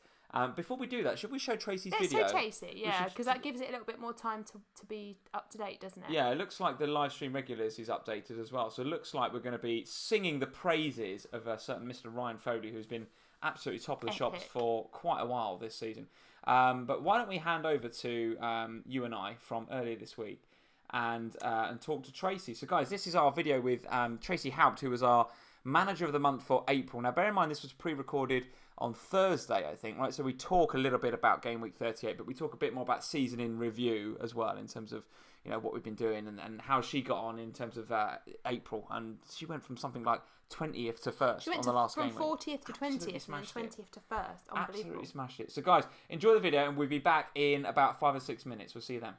Before we do that, should we show Tracy's video? Let's show Tracy, yeah, because that gives it a little bit more time to be up to date, doesn't it? Yeah, it looks like the live stream regulars is updated as well. So it looks like we're going to be singing the praises of a certain Mr. Ryan Foley, who's been absolutely top of the shops for quite a while this season. But why don't we hand over to you and I from earlier this week and talk to Tracy. So guys, this is our video with Tracy Haupt, who was our Manager of the Month for April. Now, bear in mind, this was pre-recorded on Thursday, I think, right? So we talk a little bit about Game Week 38, but we talk a bit more about season in review as well in terms of, what we've been doing and how she got on in terms of April. And she went from something like 20th to 1st on the last game. From 40th to 20th and then 20th to 1st. Unbelievable. Absolutely smashed it. So guys, enjoy the video and we'll be back in about 5 or 6 minutes. We'll see you then.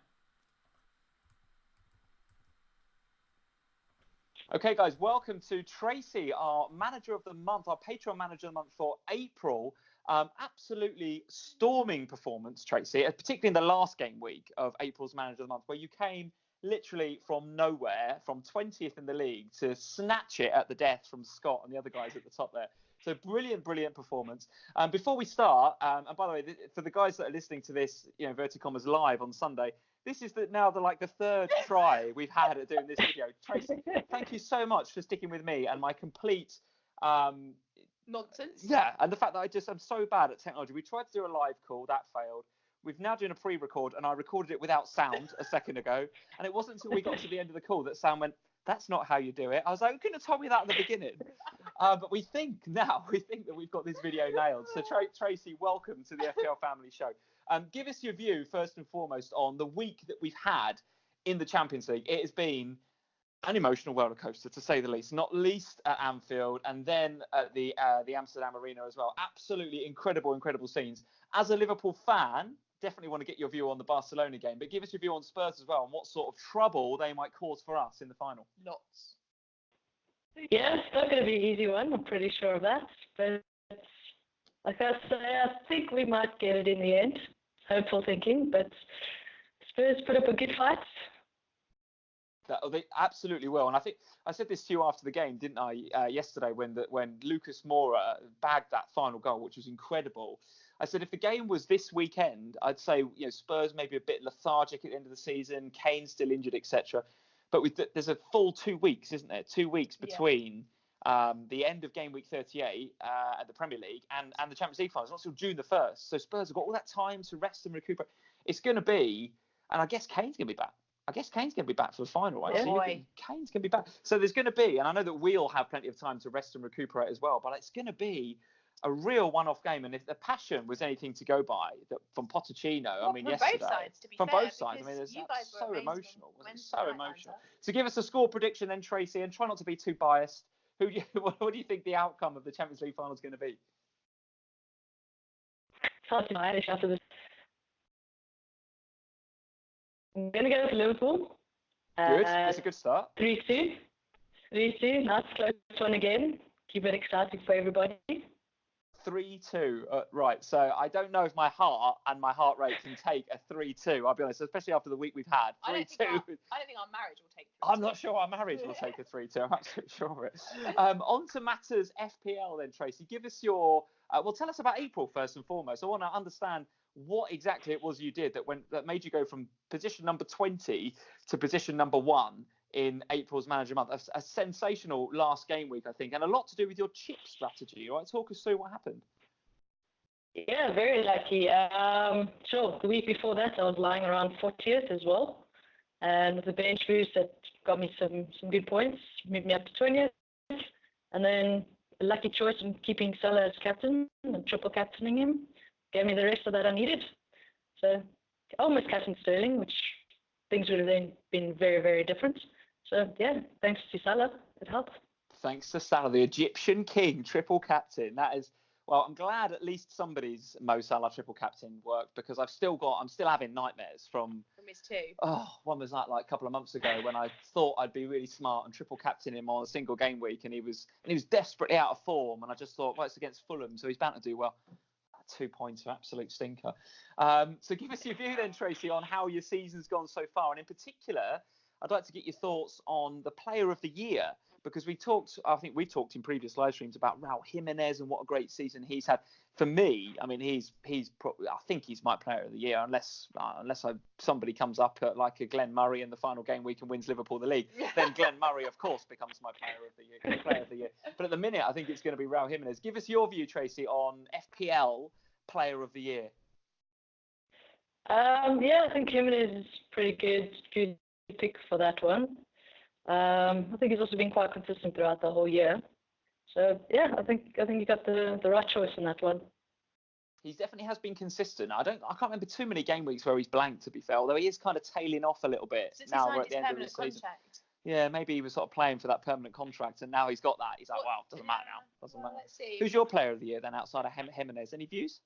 Okay, guys, welcome to Tracy, our Manager of the Month, our Patreon Manager of the Month for April. Absolutely storming performance, Tracy, particularly in the last game week of April's Manager of the Month, where you came literally from nowhere, from 20th in the league, to snatch it at the death from Scott and the other guys at the top there. So brilliant performance. Before we start, and by the way, for the guys that are listening to this, inverted commas, live on Sunday, this is now the third try we've had at doing this video. Tracy, thank you so much for sticking with me and my complete nonsense. Yeah, and the fact that I'm so bad at technology. We tried to do a live call, that failed. we've now done a pre-record, and I recorded it without sound a second ago. And it wasn't until we got to the end of the call that Sam went, "That's not how you do it." I was like, "You couldn't have told me that at the beginning." But we think that we've got this video nailed. So Tracy, welcome to the FPL Family Show. Give us your view first and foremost on the week that we've had in the Champions League. It has been an emotional roller coaster, to say the least, not least at Anfield and then at the Amsterdam Arena as well. Absolutely incredible scenes. As a Liverpool fan, definitely want to get your view on the Barcelona game, but give us your view on Spurs as well and what sort of trouble they might cause for us in the final. Lots. Yeah, it's not going to be an easy one. I'm pretty sure of that. But like I say, I think we might get it in the end. Hopeful thinking, but Spurs put up a good fight. They absolutely will, and I think I said this to you after the game, didn't I? Yesterday, when Lucas Moura bagged that final goal, which was incredible. I said if the game was this weekend, I'd say Spurs maybe a bit lethargic at the end of the season, Kane's still injured, etc. But there's a full 2 weeks, isn't there? 2 weeks between the end of game week 38 at the Premier League and the Champions League finals, not until June the 1st. So Spurs have got all that time to rest and recuperate. It's going to be, and I guess Kane's going to be back. For the final, right? Yeah. So Kane's going to be back. So there's going to be, and I know that we'll have plenty of time to rest and recuperate as well, but it's going to be a real one-off game. And if the passion was anything to go by, from Pochettino, yesterday. Both sides, to be from fair, both sides. because you That's guys were so amazing emotional. when So emotional. So give us a score prediction then, Tracy, and try not to be too biased. What do you think the outcome of the Champions League final is going to be? It's hard to know Irish after this. I'm going to go for Liverpool. Good. That's a good start. 3-2. 3-2. Nice close one again. Keep it exciting for everybody. 3-2. Right. So I don't know if my heart and my heart rate can take a 3-2. I'll be honest, especially after the week we've had. 3-2. I don't think our marriage will take 3-2. I'm not sure our marriage will take a 3-2. I'm absolutely sure of it. On to matters FPL then, Tracy. Give us your... tell us about April first and foremost. I want to understand what exactly it was you did that made you go from position number 20 to position number 1 in April's manager month. A sensational last game week, I think, and a lot to do with your chip strategy. All right, talk us through what happened. Yeah, very lucky. Sure, the week before that, I was lying around 40th as well. And with the bench boost, that got me some good points, moved me up to 20th. And then a lucky choice in keeping Salah as captain and triple captaining him gave me the rest of that I needed. So almost captain Sterling, which things would have then been very, very different. So yeah, thanks to Salah, it helped. Thanks to Salah, the Egyptian king, triple captain. That is, well, I'm glad at least somebody's Mo Salah triple captain worked, because I'm still having nightmares from his too. Oh, one was like a couple of months ago when I thought I'd be really smart and triple captain him on a single game week, and he was desperately out of form, and I just thought, well, it's against Fulham, so he's bound to do well. 2 points, absolute stinker. So give us your view then, Tracy, on how your season's gone so far, and in particular, I'd like to get your thoughts on the player of the year, because I think we talked in previous live streams about Raul Jimenez and what a great season he's had. For me, he's probably, I think he's my player of the year, unless somebody comes up at like a Glenn Murray in the final game week and wins Liverpool the league, then Glenn Murray, of course, becomes my player of the year. But at the minute, I think it's going to be Raul Jimenez. Give us your view, Tracy, on FPL player of the year. I think Jimenez is pretty good pick for that one. I think he's also been quite consistent throughout the whole year. So yeah, I think you got the right choice in that one. He definitely has been consistent. I can't remember too many game weeks where he's blanked, to be fair, although he is kind of tailing off a little bit since now we're at the end of the season. Contract. Yeah, maybe he was sort of playing for that permanent contract, and now he's got that. He's like, wow, doesn't matter now. Doesn't matter. Let's see. Who's your player of the year then, outside of Jimenez? Any views?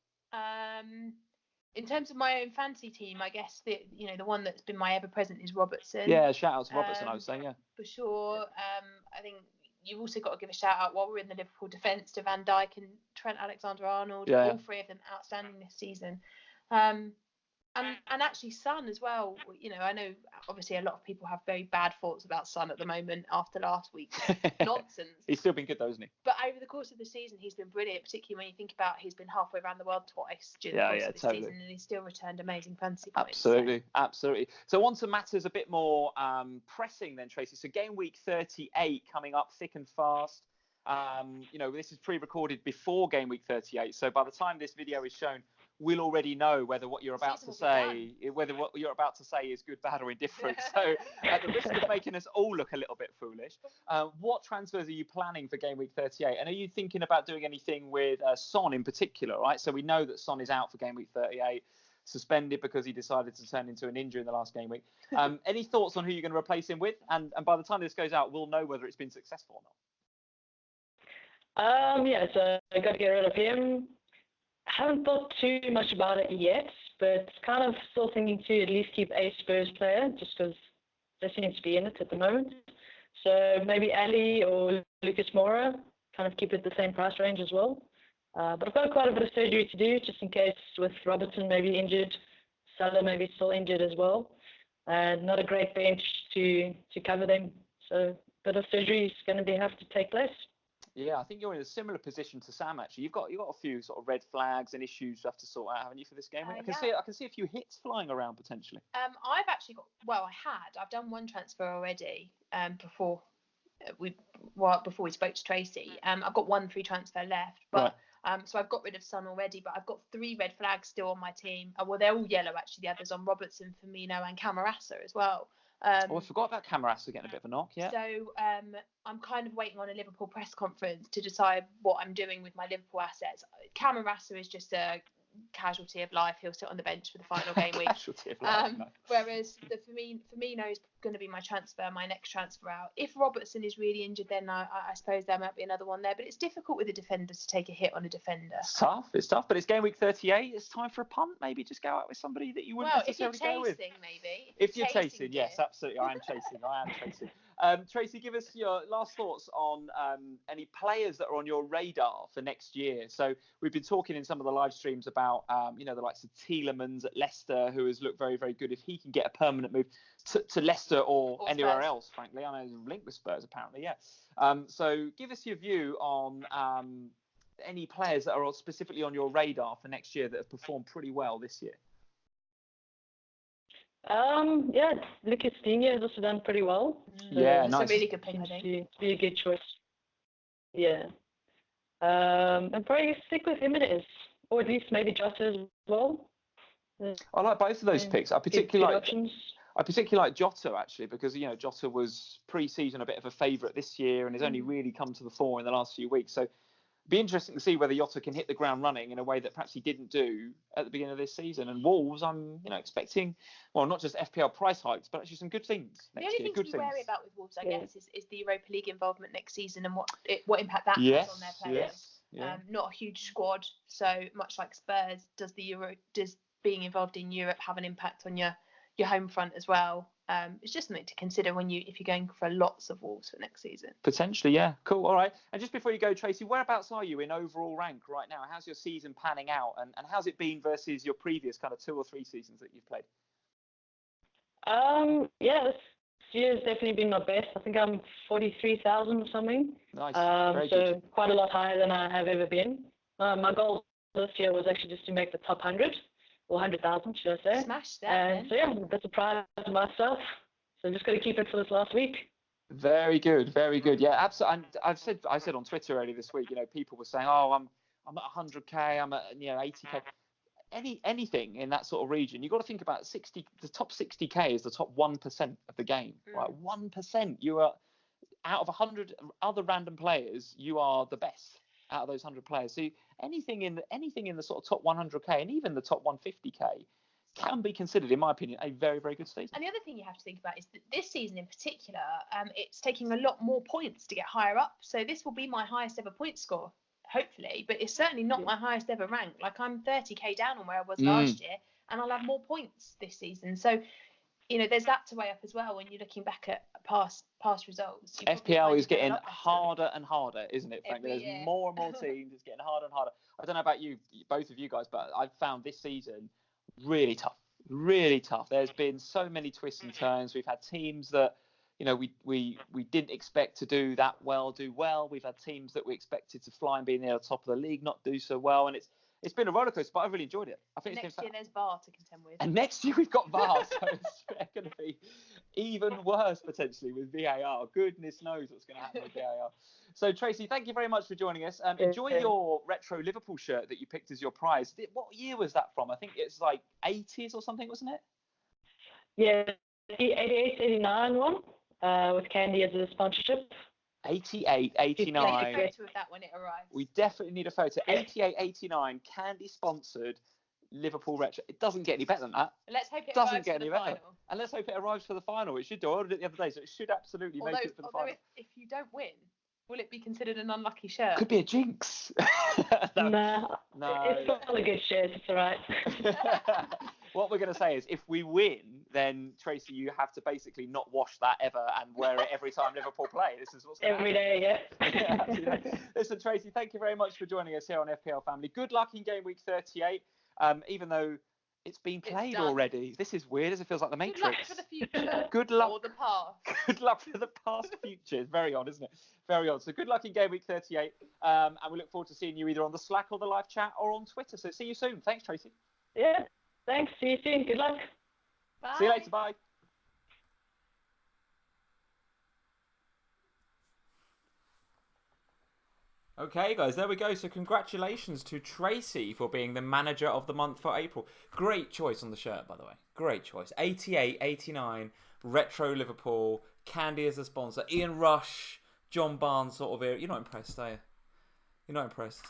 In terms of my own fantasy team, I guess the one that's been my ever present is Robertson. Yeah, shout out to Robertson, I would say, yeah. For sure. I think you've also got to give a shout out while we're in the Liverpool defence to Van Dijk and Trent Alexander-Arnold. Yeah. All three of them outstanding this season. And actually Son as well. I know obviously a lot of people have very bad thoughts about Son at the moment after last week's nonsense. He's still been good though, isn't he? But over the course of the season, he's been brilliant, particularly when you think about he's been halfway around the world twice during the course of the season, and he's still returned amazing fantasy points. Absolutely. So on to matters a bit more pressing then, Tracy. So game week 38 coming up thick and fast. This is pre-recorded before game week 38. So by the time this video is shown, we'll already know whether what you're about to say, is good, bad, or indifferent. So at the risk of making us all look a little bit foolish, what transfers are you planning for Game Week 38? And are you thinking about doing anything with Son in particular, right? So we know that Son is out for Game Week 38, suspended because he decided to turn into an injury in the last game week. Any thoughts on who you're going to replace him with? And by the time this goes out, we'll know whether it's been successful or not. So I got to get rid of him. I haven't thought too much about it yet, but kind of still thinking to at least keep a Spurs player, just because they seem to be in it at the moment. So maybe Ali or Lucas Moura, kind of keep it the same price range as well. But I've got quite a bit of surgery to do, just in case with Robertson maybe injured, Salah maybe still injured as well, and not a great bench to cover them. So a bit of surgery is going to have to take place. Yeah, I think you're in a similar position to Sam. Actually, you've got a few sort of red flags and issues you have to sort out, haven't you, for this game? I can see a few hits flying around potentially. I've actually got. Well, I've done one transfer already. Before we spoke to Tracy. I've got one free transfer left, but. Right. So I've got rid of Son already, but I've got 3 red flags still on my team. Well, they're all yellow actually. The others on Robertson, Firmino, and Camarasa as well. I forgot about Camarasa getting a bit of a knock. Yeah. So I'm kind of waiting on a Liverpool press conference to decide what I'm doing with my Liverpool assets. Camarasa is just a casualty of life. He'll sit on the bench for the final game week. Casualty of life. Whereas the Firmino is going to be my next transfer out. If Robertson is really injured, then I suppose there might be another one there. But it's difficult with a defender to take a hit on a defender. It's tough. But it's game week 38. It's time for a punt. Maybe just go out with somebody that you wouldn't necessarily go with. If you're chasing, yes, absolutely. I am chasing. Tracy, give us your last thoughts on any players that are on your radar for next year. So we've been talking in some of the live streams about, the likes of Tielemans at Leicester, who has looked very, very good. If he can get a permanent move to Leicester or anywhere Spurs. else, frankly. I know he's linked with Spurs, apparently, yeah. So give us your view on any players that are specifically on your radar for next year that have performed pretty well this year. Lucas Digne has also done pretty well. Yeah, nice. It's a really good pick, I think. To be a good choice. Yeah. And probably stick with Jimenez, or at least maybe Jota as well. I like both of those picks. I particularly like Jota, actually, because Jota was pre-season a bit of a favourite this year and has only really come to the fore in the last few weeks. So be interesting to see whether Jota can hit the ground running in a way that perhaps he didn't do at the beginning of this season. And Wolves, I'm expecting, well, not just FPL price hikes, but actually some good things next year. The only thing to be wary about with Wolves, I guess, is the Europa League involvement next season and what impact that has on their players. Not a huge squad, so much like Spurs, does being involved in Europe have an impact on your home front as well? It's just something to consider if you're going for lots of Wolves for next season. Potentially, yeah. Cool. All right. And just before you go, Tracy, whereabouts are you in overall rank right now? How's your season panning out? And how's it been versus your previous kind of 2 or 3 seasons that you've played? This year's definitely been my best. I think I'm 43,000 or something. Nice. Very good. Quite a lot higher than I have ever been. My goal this year was actually just to make the top 100. Or 100,000, should I say? Smashed that. So that's a prize to myself. So I'm just going to keep it for this last week. Very good, very good. Yeah, absolutely. And I said on Twitter earlier this week, people were saying, "Oh, I'm at 100k, I'm at 80k." Anything in that sort of region, you've got to think about 60. The top 60k is the top 1% of the game, right? 1%. You are out of 100 other random players, you are the best out of those 100 players. So anything in the sort of top 100k and even the top 150k can be considered, in my opinion, a very, very good season. And the other thing you have to think about is that this season in particular, it's taking a lot more points to get higher up. So this will be my highest ever point score, hopefully, but it's certainly not my highest ever rank. Like, I'm 30k down on where I was last year, and I'll have more points this season. So there's that to weigh up as well when you're looking back at past results. FPL is getting harder and harder, isn't it, frankly? There's more and more teams. It's getting harder and harder. I don't know about you, both of you guys, but I've found this season really tough. Really tough. There's been so many twists and turns. We've had teams that, we didn't expect to do that well, do well. We've had teams that we expected to fly and be near the top of the league, not do so well. And it's been a rollercoaster, but I've really enjoyed it. I think Next year there's VAR to contend with. And next year we've got VAR, so it's going to be even worse potentially with VAR. Goodness knows what's going to happen with VAR. So Tracy, thank you very much for joining us. Enjoy your retro Liverpool shirt that you picked as your prize. What year was that from? I think it's like 80s or something, wasn't it? Yeah, the 88, 89 one with Candy as a sponsorship. 88, 89. Take a photo of that when it arrives. We definitely need a photo. 88, 89, Candy sponsored Liverpool retro. It doesn't get any better than that. Let's hope it doesn't arrives get for any the better. final. And let's hope it arrives for the final. It should do. I ordered it the other day, so it should absolutely make it for the final. If you don't win, will it be considered an unlucky shirt? Could be a jinx. No. No. It's all a good shirt. It's all right. What we're going to say is, if we win, then Tracy, you have to basically not wash that ever and wear it every time Liverpool play. This is what's going to happen. Every day, yeah. Absolutely. Listen, Tracy, thank you very much for joining us here on FPL Family. Good luck in Game Week 38, even though it's been played already. This is weird, as it feels like the Matrix. Good luck for the future. Good luck. Or the past. Good luck for the past future. It's very odd, isn't it? Very odd. So good luck in Game Week 38. And we look forward to seeing you either on the Slack or the live chat or on Twitter. So see you soon. Thanks, Tracy. Yeah. Thanks. See you soon. Good luck. Bye. See you later. Bye. Okay, guys, there we go. So congratulations to Tracy for being the manager of the month for April. Great choice on the shirt, by the way. Great choice. 88, 89, retro Liverpool, Candy as a sponsor, Ian Rush, John Barnes sort of era. You're not impressed, are you? You're not impressed?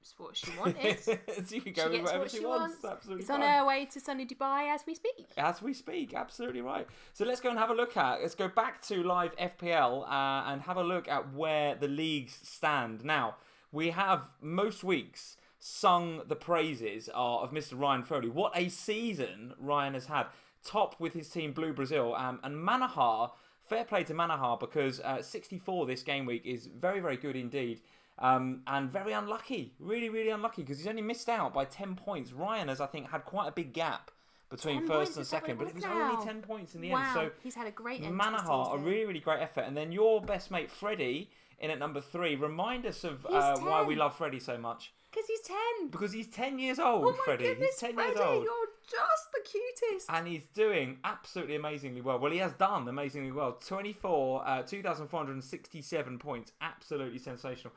It's what she wanted. She can go with whatever she wants. Absolutely it's fine. on her way to sunny Dubai as we speak. As we speak, absolutely right. So let's go and have a look at, let's go back to live FPL and have a look at where the leagues stand. Now, we have most weeks sung the praises of Mr. Ryan Foley. What a season Ryan has had. Top with his team Blue Brazil. And Manahar, fair play to Manahar, because 64 this game week is very, very good indeed. And very unlucky, really, really unlucky, because he's only missed out by 10 points. Ryan has, I think, had quite a big gap between first and second, but it was only 10 points in the end. So he's had a great end. Manahar, a really, really great effort. And then your best mate, Freddie, in at number 3. Remind us of why we love Freddie so much. Because he's 10. Because he's 10 years old, oh my Freddie. Goodness, he's 10 Freddie, years old. You're just the cutest. And he's doing absolutely amazingly well. Well, he has done amazingly well. 2,467 points. Absolutely sensational.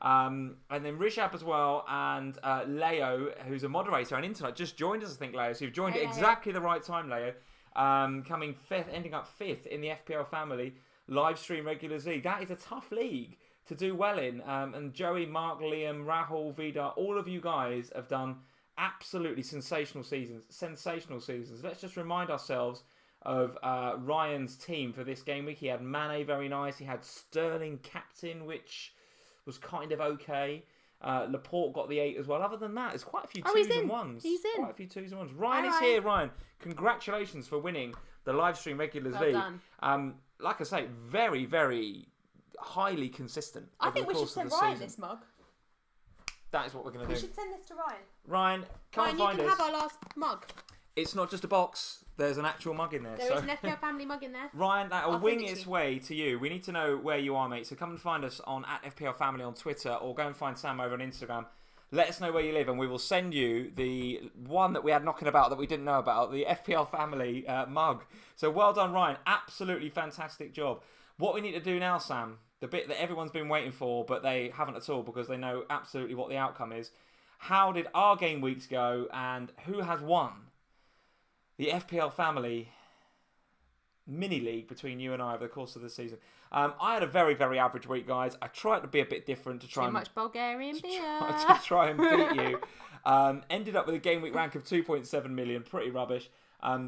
And then Rishab as well, and Leo, who's a moderator and internet, just joined us, I think, Leo. So you've joined at exactly the right time, Leo. Coming 5th, ending up 5th in the FPL Family live stream regulars league. That is a tough league to do well in. And Joey, Mark, Liam, Rahul, Vidar, all of you guys have done absolutely sensational seasons. Sensational seasons. Let's just remind ourselves of Ryan's team for this game week. He had Mane, very nice. He had Sterling captain, which was kind of okay. Laporte got the 8 as well. Other than that, there's quite a few 2s and 1s. He's in. Quite a few 2s and 1s. Ryan is here, Ryan. Congratulations for winning the live stream regulars league. Done. Like I say, very, very highly consistent. I think we should send Ryan this mug. That is what we're going to do. We should send this to Ryan. Ryan, come and find us. You can have our last mug. It's not just a box. There's an actual mug in there. There is an FPL Family mug in there. Ryan, that'll wing its way to you. We need to know where you are, mate. So come and find us on @FPL Family on Twitter, or go and find Sam over on Instagram. Let us know where you live, and we will send you the one that we had knocking about that we didn't know about, the FPL Family mug. So well done, Ryan. Absolutely fantastic job. What we need to do now, Sam, the bit that everyone's been waiting for, but they haven't at all because they know absolutely what the outcome is. How did our game weeks go, and who has won the FPL Family mini league between you and I over the course of the season? I had a very, very average week, guys. I tried to be a bit different to try Too much Bulgarian beer. To try and beat you. Ended up with a game week rank of 2.7 million. Pretty rubbish.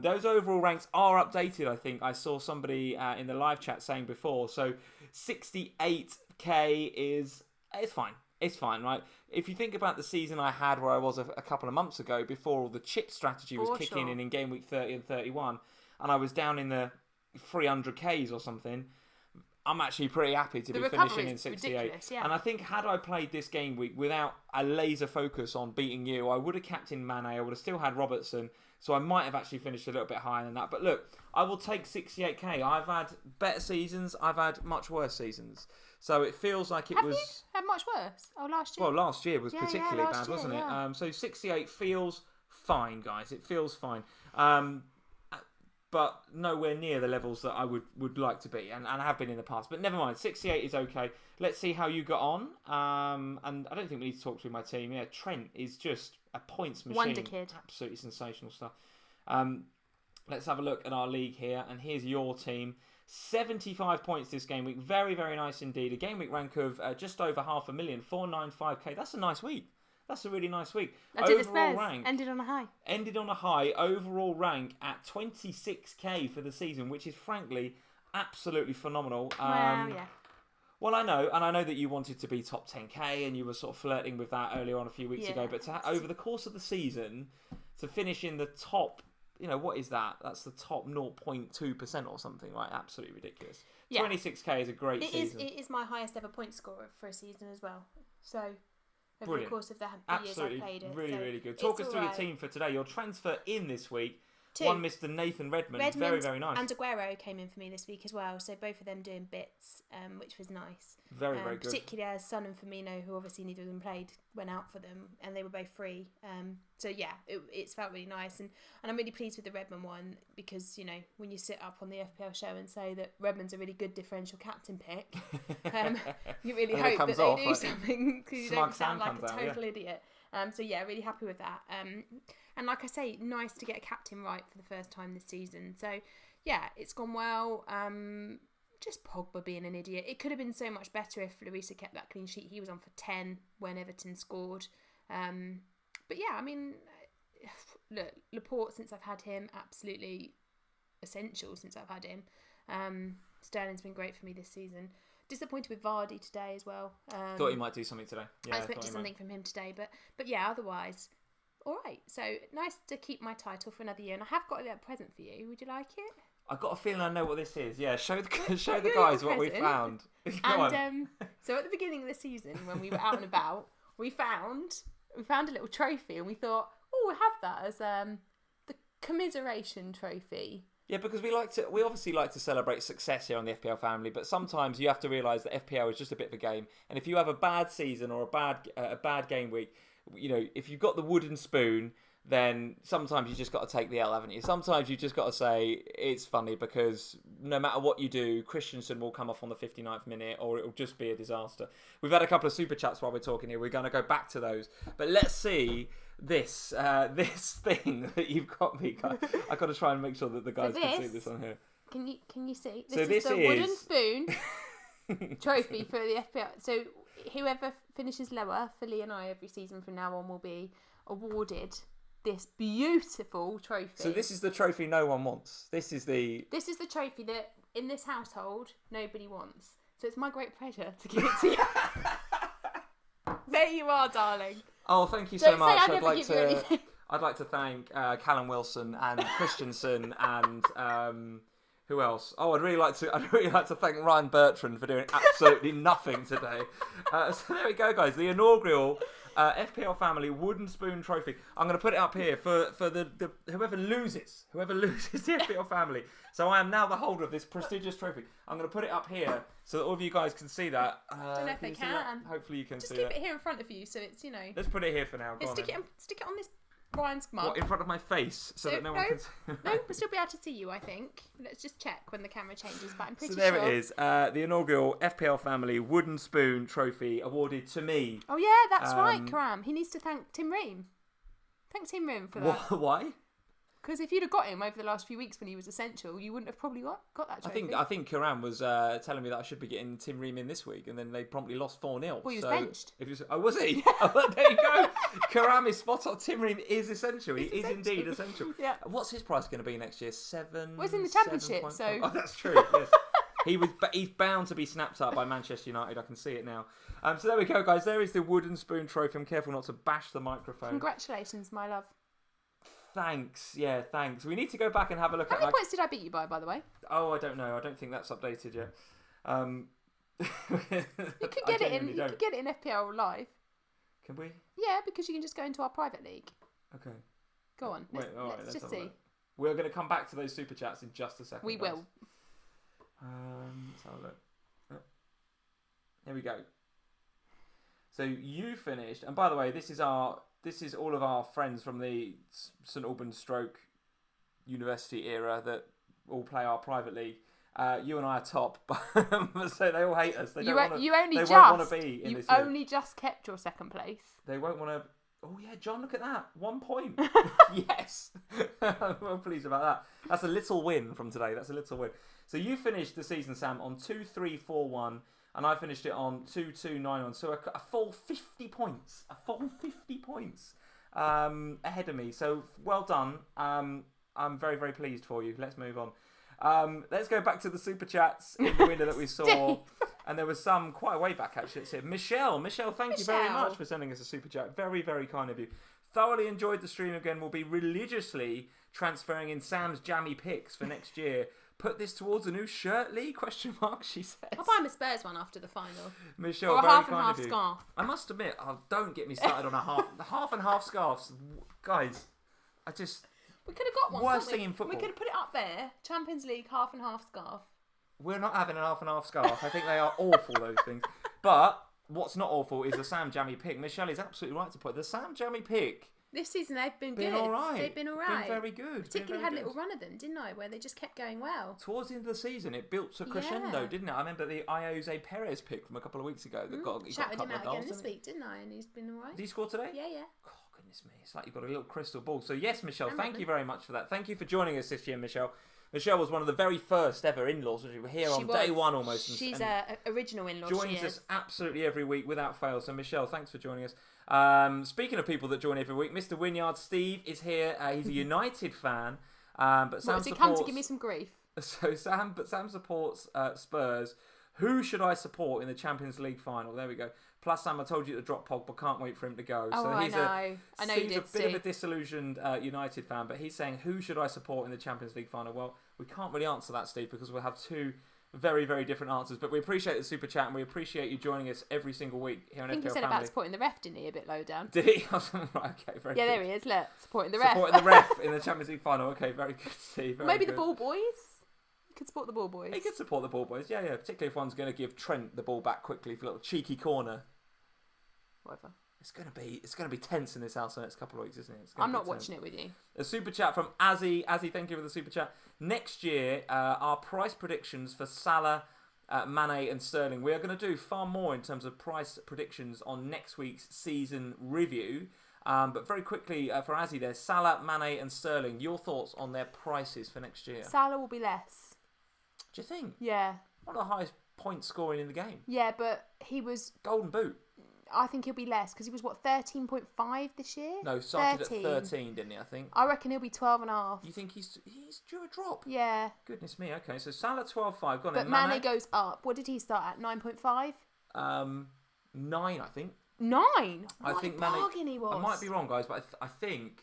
Those overall ranks are updated, I think. I saw somebody in the live chat saying before. So 68k it's fine. It's fine, right? If you think about the season I had where I was a couple of months ago, before all the chip strategy was kicking in game week 30 and 31, and I was down in the 300Ks or something, I'm actually pretty happy to be finishing in 68. Yeah. And I think had I played this game week without a laser focus on beating you, I would have captained Mane, I would have still had Robertson, so I might have actually finished a little bit higher than that. But look, I will take 68k. I've had better seasons, I've had much worse seasons. So it feels like it was... Have you had much worse? Oh, last year? Well, last year was particularly bad, wasn't it? Yeah. So 68 feels fine, guys. It feels fine. But nowhere near the levels that I would like to be, and I have been in the past. But never mind, 68 is okay. Let's see how you got on. And I don't think we need to talk through my team. Yeah, Trent is just a points machine. Wonder kid. Absolutely sensational stuff. Let's have a look at our league here, and here's your team. 75 points this game week. Very, very nice indeed. A game week rank of just over 500,000, 495k. That's a nice week. That's a really nice week. I did the Spurs. Ended on a high. Ended on a high. Overall rank at 26k for the season, which is frankly absolutely phenomenal. Yeah. Well, I know, and I know that you wanted to be top 10k, and you were sort of flirting with that earlier on a few weeks ago. But over the course of the season, to finish in the top, what is that? That's the top 0.2% or something, right? Absolutely ridiculous. Yeah. 26k is a great season. It is my highest ever point score for a season as well. So... over Brilliant. the course of the Absolutely, years I played it. Really, really good. Talk us through your team for today. Your transfer in this week. 2. One Mr. Nathan Redmond. Very, very nice. And Aguero came in for me this week as well. So both of them doing bits, which was nice. Very, very good. Particularly as Son and Firmino, who obviously neither of them played, went out for them, and they were both free. So yeah, it's felt really nice, and I'm really pleased with the Redmond one because when you sit up on the FPL show and say that Redmond's a really good differential captain pick, you really hope that they do something because you don't sound like a total idiot. So yeah, really happy with that. And like I say, nice to get a captain right for the first time this season. So yeah, it's gone well. Just Pogba being an idiot. It could have been so much better if Larissa kept that clean sheet. He was on for 10 when Everton scored. But yeah, I mean, look, Laporte, since I've had him, absolutely essential since I've had him. Sterling's been great for me this season. Disappointed with Vardy today as well. Thought he might do something today. Yeah, I expected something from him today, but yeah, otherwise, all right. So nice to keep my title for another year, and I have got a little present for you. Would you like it? I've got a feeling I know what this is. Yeah, show the guys what we found. And so at the beginning of the season, when we were out and about, we found a little trophy, and we thought, oh, we'll have that as the commiseration trophy. Yeah, because we obviously like to celebrate success here on the FPL family, but sometimes you have to realise that FPL is just a bit of a game, and if you have a bad season or a bad game week, if you've got the wooden spoon, then sometimes you just got to take the L, haven't you? Sometimes you just got to say it's funny because no matter what you do, Christensen will come off on the 59th minute or it'll just be a disaster. We've had a couple of super chats while we're talking here. We're going to go back to those. But let's see this thing that you've got me. I've got to try and make sure that the guys can see this on here. Can you see? This is the wooden spoon trophy for the FPL. So whoever finishes lower for Lee and I every season from now on will be awarded this beautiful trophy. So this is the trophy no one wants. This is the trophy that in this household nobody wants. So it's my great pleasure to give it to you. There you are, darling. Oh, thank you so much. I'd like to thank Callum Wilson and Christensen and who else? Oh, I'd really like to thank Ryan Bertrand for doing absolutely nothing today. So there we go, guys. The inaugural FPL Family Wooden Spoon Trophy. I'm going to put it up here for the whoever loses the FPL Family. So I am now the holder of this prestigious trophy. I'm going to put it up here so that all of you guys can see that. I don't know if they can. Hopefully you can see it. Just keep it here in front of you so it's, Let's put it here for now. Stick it on this Ryan's mug. What, in front of my face so that no one can see? No, we'll still be able to see you, I think. Let's just check when the camera changes, but I'm pretty sure. So there it is, the inaugural FPL Family Wooden Spoon Trophy awarded to me. Oh yeah, that's right, Karam. He needs to thank Tim Ream. Thank Tim Ream for that. Why? Because if you'd have got him over the last few weeks when he was essential, you wouldn't have probably got that trophy. I think Karam was telling me that I should be getting Tim Ream in this week, and then they promptly lost 4-0. Well, he was benched. Was he? Oh, there you go. Karam is spot on. Tim Ream is essential. He is indeed essential. Yeah. What's his price going to be next year? 7. Well, it's in the Championship, so. Oh, that's true. Yes. He's bound to be snapped up by Manchester United. I can see it now. So there we go, guys. There is the Wooden Spoon Trophy. I'm careful not to bash the microphone. Congratulations, my love. Thanks. Yeah, thanks. We need to go back and have a look How many points did I beat you by the way? Oh, I don't know. I don't think that's updated yet. You could get it in. You could get it in FPL Live. Can we? Yeah, because you can just go into our private league. Okay. Go on. Let's just see. We're going to come back to those super chats in just a second. We guys. will. Let's have a look. Here we go. So you finished, and by the way, this is all of our friends from the St Albans Stroke University era that all play our private league. You and I are top, so they all hate us. They don't want to. They won't want to be in this league. You only just kept your second place. They won't want to. Oh yeah, John, look at that. 1 point. Yes. I'm well pleased about that. That's a little win from today. That's a little win. So you finished the season, Sam, on 2-3-4-1, and I finished it on 2-2-9-1. So a full 50 points. A full 50 points ahead of me. So well done. I'm very, very pleased for you. Let's move on. Let's go back to the super chats in the window that we saw. And there was some quite a way back, actually. It said, Michelle, thank you very much for sending us a super chat. Very, very kind of you. Thoroughly enjoyed the stream again. We'll be religiously transferring in Sam's jammy picks for next year. Put this towards a new shirt, Lee? ? She says. I'll buy him a Spurs one after the final. Michelle, or a very half and kind half of you. Scarf. I must admit, don't get me started on a half and half scarves. Guys, we could have got one. Worst thing in football. We could have put it up there. Champions League half and half scarf. We're not having an half and half scarf. I think they are awful, those things. But what's not awful is the Sam Jammy pick. Michelle is absolutely right to put the Sam Jammy pick. This season they've been good. All right. They've been all right. Been very good. Particularly had a little run of them, didn't I? Where they just kept going well. Towards the end of the season, it built to crescendo, Yeah. didn't it? I remember the Jose Perez pick from a couple of weeks ago that got shouted a him couple of out goals. again this week, didn't I? And he's been all right. Did he score today? Yeah. Oh, goodness me. It's like you've got a little crystal ball. So, yes, Michelle, thank you very much for that. Thank you for joining us this year, Michelle. Michelle was one of the very first ever in-laws. We were here on day one almost. She's an original in-law. Joins us absolutely every week without fail. So, Michelle, thanks for joining us. Speaking of people that join every week, Mr. Wynyard Steve is here. He's a United fan. But Sam has he come to give me some grief? So Sam supports Spurs. Who should I support in the Champions League final? There we go. Plus, Sam, I told you to drop Pogba. Can't wait for him to go. Oh, so I he's know. I know you did, He's a bit of a disillusioned United fan, but he's saying, who should I support in the Champions League final? Well, we can't really answer that, Steve, because we'll have two very, very different answers. But we appreciate the super chat, and we appreciate you joining us every single week here on FPL Family. I think he said about supporting the ref, didn't he? A bit low down. Did he? Right, okay, very good. There he is. Look, supporting the ref. Supporting the ref in the Champions League final. Okay, very good, Steve. Maybe the Ball Boys. You could support the Ball Boys. He could support the Ball Boys, yeah. Particularly if one's going to give Trent the ball back quickly for a little cheeky corner. Whatever. It's gonna be tense in this house in the next couple of weeks, isn't it? I'm not watching it with you. A super chat from Azzy. Azzy, thank you for the super chat. Next year, our price predictions for Salah, Mane and Sterling. We are going to do far more in terms of price predictions on next week's season review. But very quickly, for Azzy there, Salah, Mane and Sterling, your thoughts on their prices for next year? Salah will be less. Do you think? Yeah. One of the highest points scoring in the game. Yeah, but he was... Golden Boot. I think he'll be less, because he was, 13.5 this year? No, started at 13, didn't he, I think? I reckon he'll be 12.5. You think he's due a drop? Yeah. Goodness me, okay. So Salah 12.5, gone in. But Mane goes up. What did he start at, 9.5? 9, I think. 9? I think bargain he was. I might be wrong, guys, but I think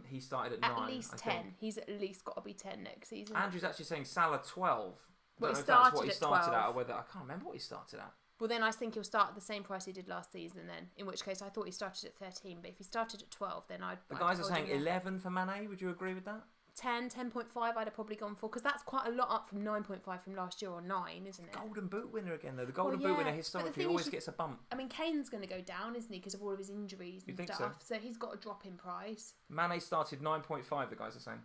he started at 9. At least 10. He's at least got to be 10 next season. Andrew's actually saying Salah 12. Well, I don't know if that's what he started at, or whether I can't remember what he started at. Well, then I think he'll start at the same price he did last season then, in which case I thought he started at 13, but if he started at 12, then I'd... The guys are saying 11 for Mane, would you agree with that? 10, 10.5 I'd have probably gone for, because that's quite a lot up from 9.5 from last year, or 9, isn't it? Golden Boot winner again, though. The Golden Boot winner historically always gets a bump. I mean, Kane's going to go down, isn't he, because of all of his injuries and stuff, so he's got a drop in price. Mane started 9.5, the guys are saying.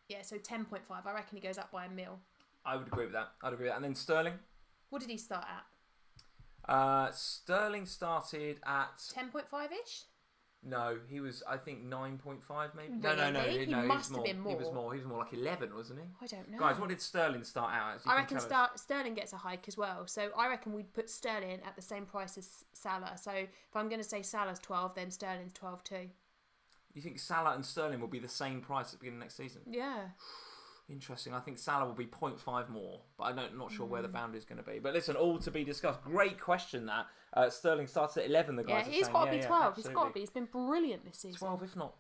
Yeah, so 10.5. I reckon he goes up by a mil. I would agree with that. And then Sterling? What did he start at? Sterling started at 10.5-ish. No, he was, I think, 9.5 maybe. Really? No, he must have been more. He was more like 11, wasn't he? I don't know. Guys, what did Sterling start out as? I reckon Sterling gets a hike as well. So I reckon we'd put Sterling at the same price as Salah. So if I'm going to say Salah's 12, then Sterling's 12 too. You think Salah and Sterling will be the same price at the beginning of next season? Yeah. Interesting. I think Salah will be 0.5 more, but I'm not sure where the boundary is going to be. But listen, all to be discussed. Great question that. Sterling starts at 11, the guys are saying. He's got to be 12. Absolutely. He's got to be. He's been brilliant this season. 12, if not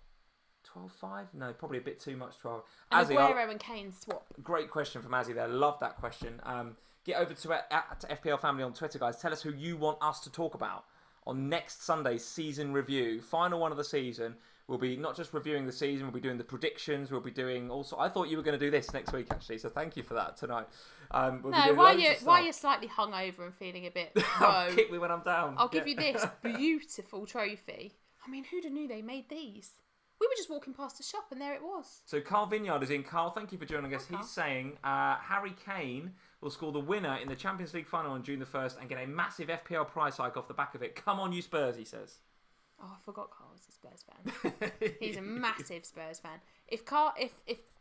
12-5? No, probably a bit too much 12. And Azzy, Aguero and Kane swap. Great question from Azzy there. Love that question. Get over to FPL Family on Twitter, guys. Tell us who you want us to talk about on next Sunday's season review. Final one of the season. We'll be not just reviewing the season, we'll be doing the predictions, we'll be doing also... I thought you were going to do this next week, actually, so thank you for that tonight. While you're slightly hungover and feeling a bit low... Kick me when I'm down. I'll give you this beautiful trophy. I mean, who'd have knew they made these? We were just walking past the shop and there it was. So Carl Vineyard is in. Carl, thank you for joining us. He's saying Harry Kane will score the winner in the Champions League final on June the 1st and get a massive FPL price hike off the back of it. Come on, you Spurs, he says. Oh, I forgot Carl's a Spurs fan. He's a massive Spurs fan. If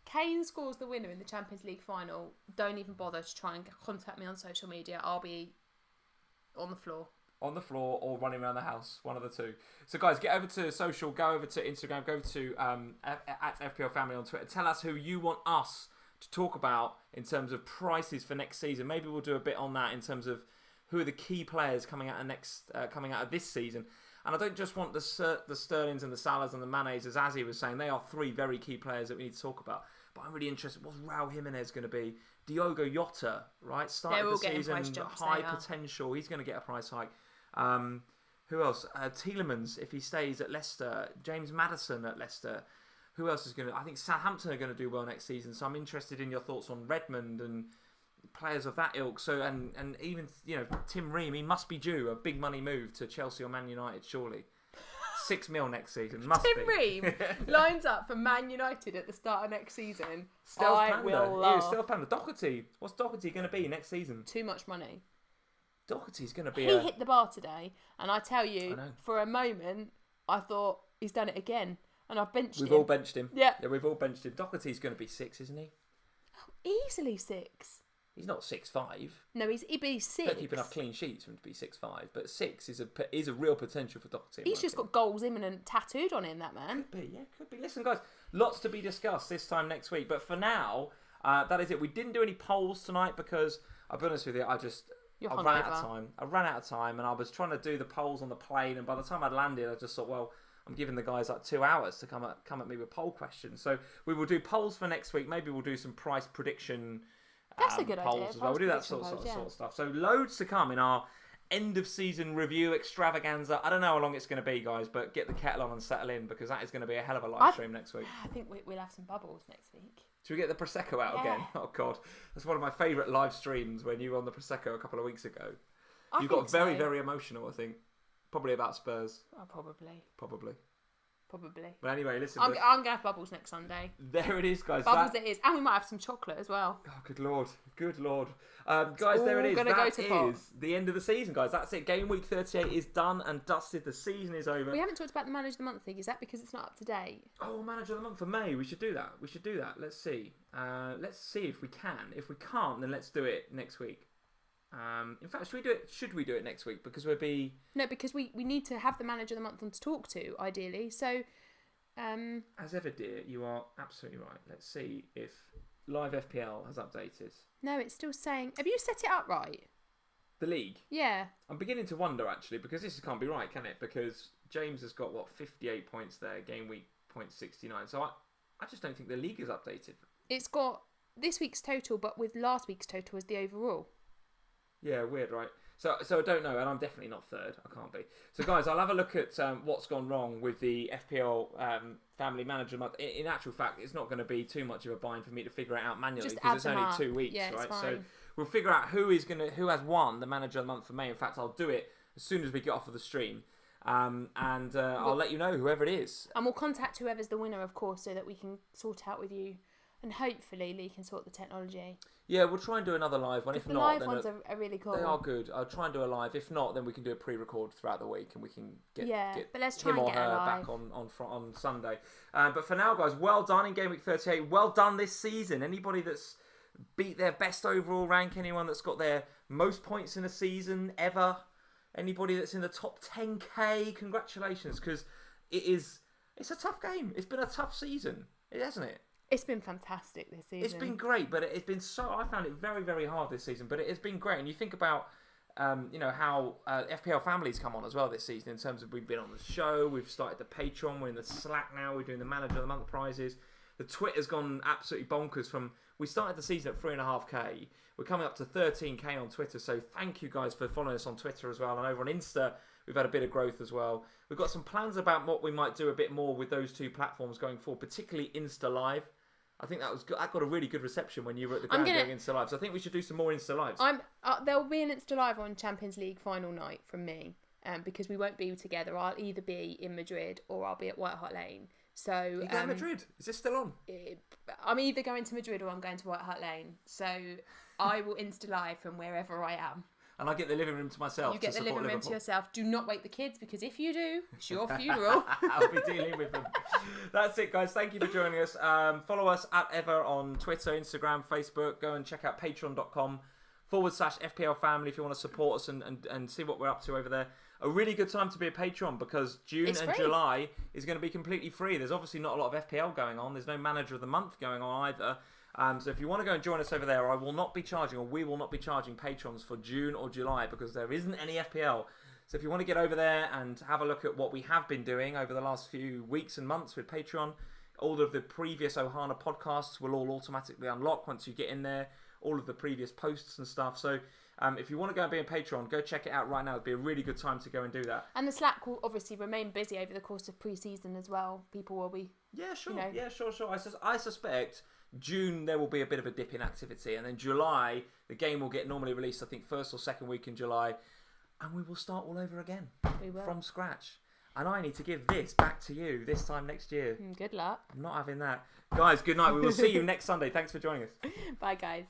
Kane scores the winner in the Champions League final, don't even bother to try and contact me on social media. I'll be on the floor. On the floor or running around the house, one of the two. So guys, get over to social, go over to Instagram, go over to at FPL Family on Twitter. Tell us who you want us to talk about in terms of prices for next season. Maybe we'll do a bit on that in terms of who are the key players coming out of this season. And I don't just want the Sterlings and the Salahs and the Manes, as Azzy was saying. They are three very key players that we need to talk about. But I'm really interested. What's Raul Jimenez going to be? Diogo Jota, right? Started the season, high potential. He's going to get a price hike. Who else? Tielemans, if he stays at Leicester. James Maddison at Leicester. Who else is going to... I think Southampton are going to do well next season. So I'm interested in your thoughts on Redmond and players of that ilk. So and even, Tim Ream, he must be due a big money move to Chelsea or Man United, surely. 6 mil next season. Must Tim be. Ream lines up for Man United at the start of next season. Stealth I Panda. will laugh. Stealth Panda. Doherty. What's Doherty going to be next season? Too much money. Doherty's going to be He hit the bar today, and I tell you, for a moment, I thought he's done it again, and I've benched him. We've all benched him. Yeah, we've all benched him. Doherty's going to be 6, isn't he? Oh, easily 6. He's not 6'5". No, he'd be 6. Don't keep enough clean sheets for him to be 6'5", but 6 is a real potential for Doherty. He's just got goals imminent tattooed on him, that man. Could be. Listen, guys, lots to be discussed this time next week, but for now, that is it. We didn't do any polls tonight because, I'll be honest with you, I ran out of time, and I was trying to do the polls on the plane, and by the time I'd landed, I just thought, well, I'm giving the guys like 2 hours to come at me with poll questions. So we will do polls for next week. Maybe we'll do some price prediction. That's a good polls idea. As well. We'll do that sort of stuff. So loads to come in our end of season review extravaganza. I don't know how long it's going to be, guys, but get the kettle on and settle in because that is going to be a hell of a live stream next week. I think we'll have some bubbles next week. Should we get the Prosecco out again? Oh, God. That's one of my favourite live streams when you were on the Prosecco a couple of weeks ago. You got very, very emotional, I think. Probably about Spurs. Oh, probably. But anyway, listen. I'm going to have bubbles next Sunday. There it is, guys. Bubbles it is. And we might have some chocolate as well. Oh, good Lord. Guys, there it is. That is the end of the season, guys. That's it. Game week 38 is done and dusted. The season is over. We haven't talked about the Manager of the Month thing. Is that because it's not up to date? Oh, Manager of the Month for May. We should do that. Let's see. Let's see if we can. If we can't, then let's do it next week. In fact, should we do it next week? Because No, because we need to have the Manager of the Month on to talk to, ideally. So, as ever, dear, you are absolutely right. Let's see if Live FPL has updated. No, it's still saying... Have you set it up right? The league? Yeah. I'm beginning to wonder, actually, because this can't be right, can it? Because James has got, 58 points there, game week, 0.69. So I just don't think the league is updated. It's got this week's total, but with last week's total as the overall. Yeah, weird, right? So I don't know, and I'm definitely not third. I can't be. So, guys, I'll have a look at what's gone wrong with the FPL Family Manager Month. In actual fact, it's not going to be too much of a bind for me to figure it out manually because it's only 2 weeks, right? So we'll figure out who has won the Manager of the Month for May. In fact, I'll do it as soon as we get off of the stream, and I'll let you know whoever it is. And we'll contact whoever's the winner, of course, so that we can sort out with you. And hopefully Lee can sort the technology. Yeah, we'll try and do another live one. If the not, live then ones are really cool. They are good. I'll try and do a live. If not, then we can do a pre-record throughout the week, and we can get but let's try him and or get her live. back on Sunday. But for now, guys, well done in Game Week 38. Well done this season. Anybody that's beat their best overall rank, anyone that's got their most points in a season ever, anybody that's in the top 10k, congratulations, because it's a tough game. It's been a tough season, hasn't it? It's been fantastic this season. It's been great, but it's been I found it very, very hard this season, but it has been great. And you think about how FPL Family's come on as well this season in terms of we've been on the show, we've started the Patreon, we're in the Slack now, we're doing the Manager of the Month prizes. The Twitter's gone absolutely bonkers. We started the season at 3.5k. We're coming up to 13k on Twitter. So thank you guys for following us on Twitter as well. And over on Insta, we've had a bit of growth as well. We've got some plans about what we might do a bit more with those two platforms going forward, particularly Insta Live. I think that got a really good reception when you were at the ground doing Insta Live. So I think we should do some more Insta Lives. There'll be an Insta Live on Champions League final night from me, because we won't be together. I'll either be in Madrid or I'll be at White Hart Lane. So you going to Madrid? Is this still on? I'm either going to Madrid or I'm going to White Hart Lane. So I will Insta Live from wherever I am. And I get the living room to myself. You get the living room Liverpool. to yourself. Do not wake the kids, because if you do, it's your funeral. I'll be dealing with them. That's it, guys. Thank you for joining us. Follow us at Ever on Twitter, Instagram, Facebook. Go and check out patreon.com/FPL Family if you want to support us and see what we're up to over there. A really good time to be a patron because June and July is going to be completely free. There's obviously not a lot of FPL going on. There's no Manager of the Month going on either. So if you want to go and join us over there, we will not be charging patrons for June or July because there isn't any FPL. So if you want to get over there and have a look at what we have been doing over the last few weeks and months with Patreon, all of the previous Ohana podcasts will all automatically unlock once you get in there, all of the previous posts and stuff. So if you want to go and be a Patreon, go check it out right now. It'd be a really good time to go and do that. And the Slack will obviously remain busy over the course of pre-season as well. People will be... Yeah, sure. Yeah, sure. I suspect June there will be a bit of a dip in activity, and then July the game will get normally released, I think, first or second week in July, and we will start all over again. We will. From scratch. And I need to give this back to you this time next year. Good luck. I'm not having that. Guys, good night. We will see you next Sunday. Thanks for joining us. Bye, guys.